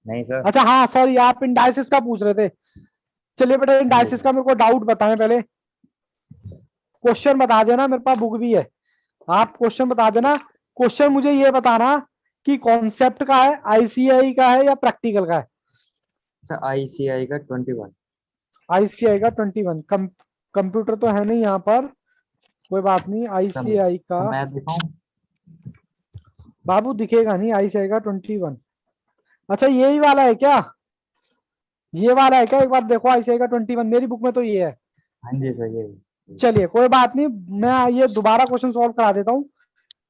Speaker 3: नहीं सर।
Speaker 1: अच्छा हाँ सॉरी, आप इंडाइसिस का पूछ रहे थे। चलिए बेटा
Speaker 3: हाँ जी
Speaker 1: इंडाइसिस का मेरे को डाउट बताएं पहले, क्वेश्चन बता देना, मेरे पास बुक भी है, आप क्वेश्चन बता देना। क्वेश्चन मुझे ये बताना कि कॉन्सेप्ट का है, आईसीआई का है या प्रैक्टिकल का है।
Speaker 3: सर ICI का 21।
Speaker 1: आईसीआई का 21, कंप्यूटर तो है नहीं यहाँ पर, कोई बात नहीं,
Speaker 3: सर
Speaker 1: आईसीआई का,
Speaker 3: सर मैं दिखाऊं?
Speaker 1: बाबू दिखेगा नहीं, आईसीआई का 21। अच्छा यही वाला है क्या, ये वाला है क्या, एक बार देखो आईसीआई का 21, मेरी बुक में तो ये है।
Speaker 3: हाँ जी सर ये।
Speaker 1: चलिए कोई बात नहीं, मैं ये दोबारा क्वेश्चन सॉल्व करा देता हूँ,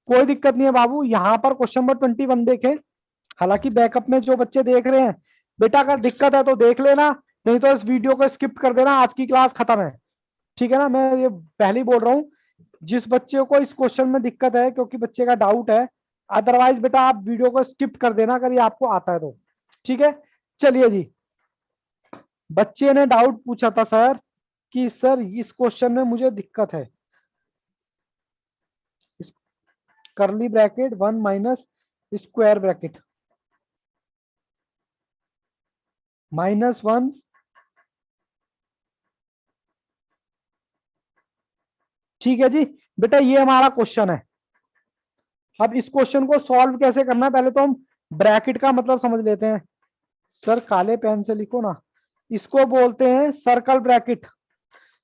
Speaker 1: कोई दिक्कत नहीं है बाबू। यहाँ पर क्वेश्चन नंबर 21 देखें, हालांकि बैकअप में जो बच्चे देख रहे हैं, बेटा अगर दिक्कत है तो देख लेना, नहीं तो इस वीडियो को स्किप कर देना, आज की क्लास खत्म है, ठीक है ना। मैं ये पहले ही बोल रहा हूँ, जिस बच्चे को इस क्वेश्चन में दिक्कत है क्योंकि बच्चे का डाउट है, अदरवाइज बेटा आप वीडियो को स्किप कर देना अगर ये आपको आता है तो, ठीक है। चलिए जी, बच्चे ने डाउट पूछा था सर कि सर इस क्वेश्चन में मुझे दिक्कत है, करली ब्रैकेट 1 माइनस स्क्वायर ब्रैकेट -1, ठीक है जी। बेटा ये हमारा क्वेश्चन है, अब इस क्वेश्चन को सॉल्व कैसे करना है, पहले तो हम ब्रैकेट का मतलब समझ लेते हैं। सर काले पेन से लिखो ना, इसको बोलते हैं सर्कल ब्रैकेट,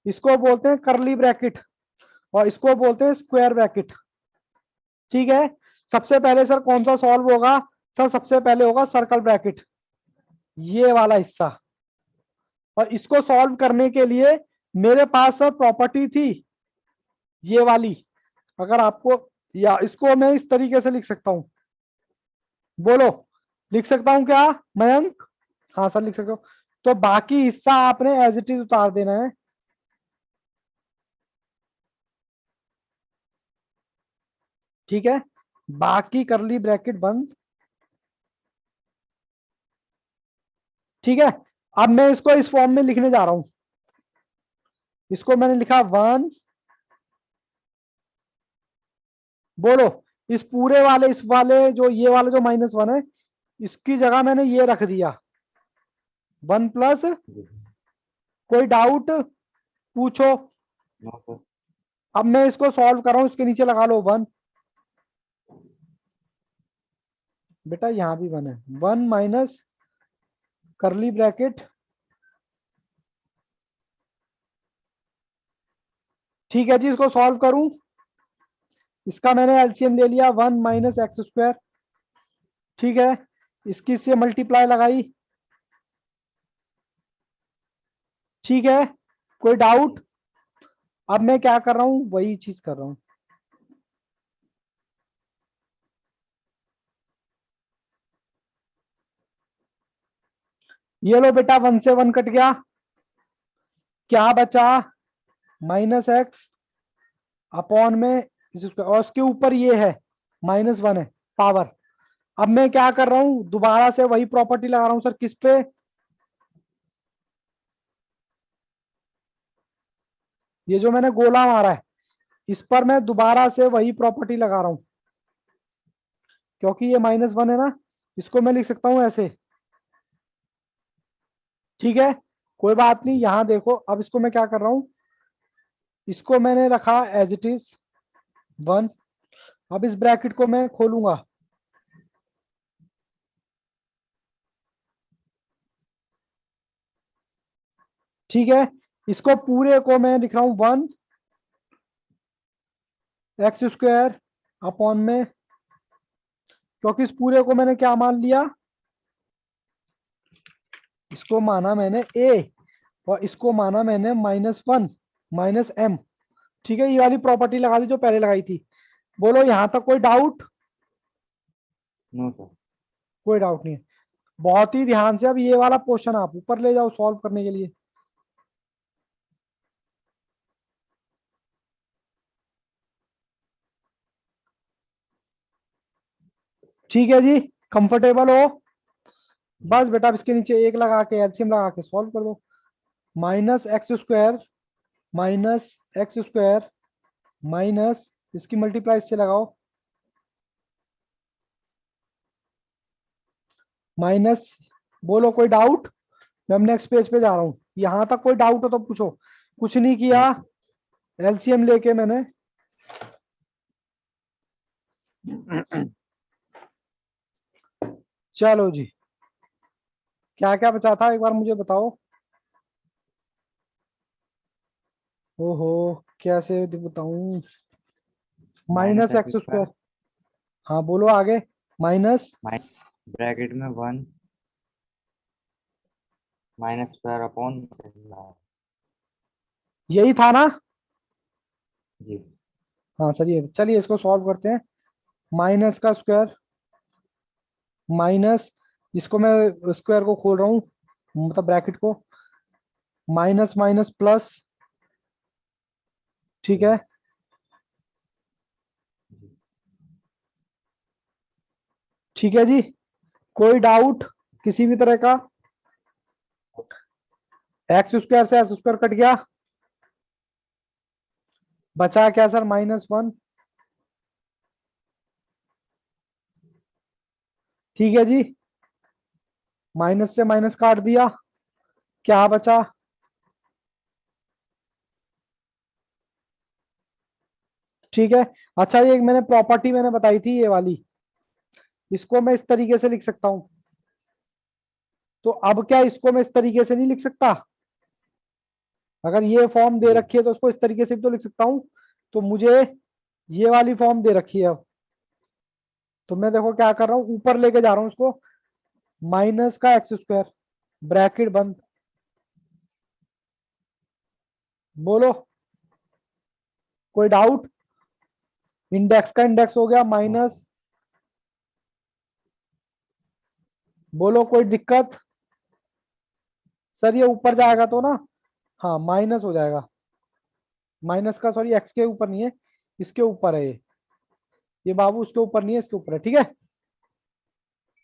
Speaker 1: इसको बोलते हैं करली ब्रैकेट, और इसको बोलते हैं स्क्वायर ब्रैकेट, ठीक है। सबसे पहले सर कौन सा सॉल्व होगा, सर सबसे पहले होगा सर्कल ब्रैकेट, ये वाला हिस्सा। और इसको सॉल्व करने के लिए मेरे पास सर प्रॉपर्टी थी ये वाली, अगर आपको, या इसको मैं इस तरीके से लिख सकता हूं, बोलो लिख सकता हूं क्या मयंक, हाँ सर लिख सकता हूं। तो बाकी हिस्सा आपने एज इट इज उतार देना है, ठीक है, बाकी करली ब्रैकेट बंद, ठीक है। अब मैं इसको इस फॉर्म में लिखने जा रहा हूं, इसको मैंने लिखा 1, बोलो इस पूरे वाले, इस वाले जो ये वाला जो -1 है, इसकी जगह मैंने ये रख दिया 1 प्लस,
Speaker 3: जी।
Speaker 1: कोई डाउट पूछो।
Speaker 3: No sir.
Speaker 1: अब मैं इसको सॉल्व कर रहा हूं, इसके नीचे लगा लो 1, बेटा यहां भी 1 है, 1 माइनस करली ब्रैकेट, ठीक है जी। इसको सॉल्व करूं, इसका मैंने एलसीएम ले लिया 1 माइनस एक्स स्क्वायर, ठीक है, इसकी से मल्टीप्लाई लगाई, ठीक है, कोई डाउट। अब मैं क्या कर रहा हूं, वही चीज कर रहा हूं, ये लो बेटा 1 से 1 कट गया, क्या बचा, -x अपॉन में और उसके ऊपर ये है -1 है, पावर। अब मैं क्या कर रहा हूं, दोबारा से वही प्रॉपर्टी लगा रहा हूं सर, किस पे, ये जो मैंने गोला मारा है इस पर मैं दोबारा से वही प्रॉपर्टी लगा रहा हूं, क्योंकि ये -1 है ना, इसको मैं लिख सकता हूं ऐसे। ठीक है, कोई बात नहीं, यहां देखो अब इसको मैं क्या कर रहा हूं, इसको मैंने रखा एज इट इज 1। अब इस ब्रैकेट को मैं खोलूंगा, ठीक है, इसको पूरे को मैं लिख रहा हूं 1 x² अपॉन में, क्योंकि इस पूरे को मैंने क्या मान लिया, इसको माना मैंने a और इसको माना मैंने -1 -m। ठीक है, ये वाली प्रॉपर्टी लगा दी जो पहले लगाई थी। बोलो यहां तक कोई डाउट?
Speaker 3: No sir.
Speaker 1: कोई डाउट नहीं है, बहुत ही ध्यान से अब ये वाला क्वेश्चन आप ऊपर ले जाओ सॉल्व करने के लिए। ठीक है जी, कंफर्टेबल हो? बस बेटा अब इसके नीचे 1 लगा के एलसीएम लगा के सॉल्व कर दो। -x² -x² माइनस इसकी मल्टीप्लाई से लगाओ, माइनस, बोलो कोई डाउट? मैं नेक्स्ट पेज पे जा रहा हूं, यहां तक कोई डाउट हो तो पूछो। कुछ नहीं किया, एलसीएम लेके मैंने चलो जी, क्या क्या बचा था एक बार मुझे बताओ। ओहो, कैसे बताऊं, -x²। हाँ बोलो आगे, माइनस,
Speaker 3: ब्रैकेट में 1 -² अपॉन।
Speaker 1: यही था ना?
Speaker 3: जी।
Speaker 1: हाँ सर, ये चलिए इसको सॉल्व करते हैं। माइनस का स्क्वायर माइनस, इसको मैं स्क्वायर को खोल रहा हूँ, मतलब ब्रैकेट को, माइनस माइनस प्लस, ठीक है, ठीक है जी, कोई डाउट किसी भी तरह का? x² से s² कट गया, बचा क्या सर, -1। ठीक है जी, माइनस से माइनस काट दिया, क्या बचा, ठीक है। अच्छा, ये एक मैंने प्रॉपर्टी मैंने बताई थी ये वाली, इसको मैं इस तरीके से लिख सकता हूं, तो अब क्या इसको मैं इस तरीके से नहीं लिख सकता? अगर ये फॉर्म दे
Speaker 3: जी।
Speaker 1: रखी है तो उसको इस तरीके से भी तो लिख सकता हूं, तो मुझे ये वाली फॉर्म दे रखी है अब, तो मैं देखो क्या कर रहा हूं, ऊपर लेके जा रहा हूं इसको, माइनस का x², ब्रैकेट बंद, बोलो कोई डाउट? इंडेक्स का इंडेक्स हो गया माइनस, बोलो कोई दिक्कत? सर ये ऊपर जाएगा तो ना, हाँ माइनस हो जाएगा, माइनस का सॉरी एक्स के ऊपर नहीं है, इसके ऊपर है ये बाबू, उसके ऊपर नहीं है, इसके ऊपर है, ठीक है,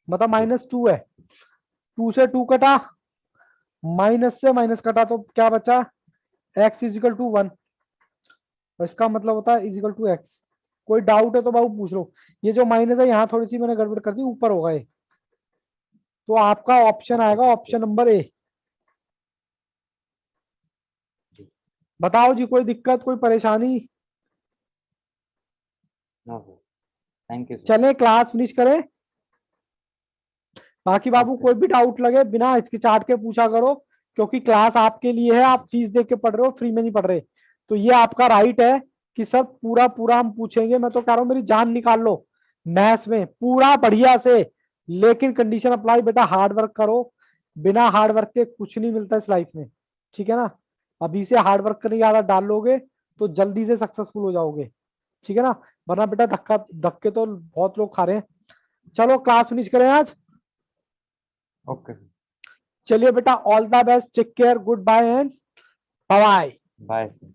Speaker 1: मतलब -2 है, 2 से 2 कटा, माइनस से माइनस कटा, तो क्या बचा, x = 1, और इसका मतलब होता है = x। कोई डाउट है तो बाबू पूछ लो। ये जो माइनस है यहाँ थोड़ी सी मैंने गड़बड़ कर दी, ऊपर होगा ये, तो आपका ऑप्शन
Speaker 3: ओके
Speaker 1: आएगा
Speaker 3: सर।
Speaker 1: Option number A. बताओ जी, कोई दिक्कत कोई परेशानी?
Speaker 3: No sir. Thank you sir.
Speaker 1: चले क्लास फिनिश करें, बाकी बाबू
Speaker 3: ओके।
Speaker 1: कोई भी डाउट लगे बिना हिचकिचाहट के पूछा करो, क्योंकि क्लास आपके लिए है, आप फीस दे के पढ़ रहे हो, फ्री में नहीं पढ़ रहे, तो ये आपका राइट है कि सर पूरा पूरा हम पूछेंगे। मैं तो कह रहा हूँ मेरी जान निकाल लो मैथ्स में पूरा बढ़िया से, लेकिन कंडीशन अप्लाई बेटा, हार्ड वर्क करो, बिना हार्ड वर्क के कुछ नहीं मिलता इस लाइफ में, ठीक है ना? अभी से हार्ड वर्क करने की आदत डाल लोगे तो जल्दी से सक्सेसफुल हो जाओगे, ठीक है ना? वरना बेटा धक्का धक्के तो बहुत लोग खा रहे हैं। चलो क्लास फिनिश करें आज।
Speaker 3: Okay sir.
Speaker 1: चलिए बेटा, all the best, take care, good bye and bye bye.
Speaker 3: Bye sir.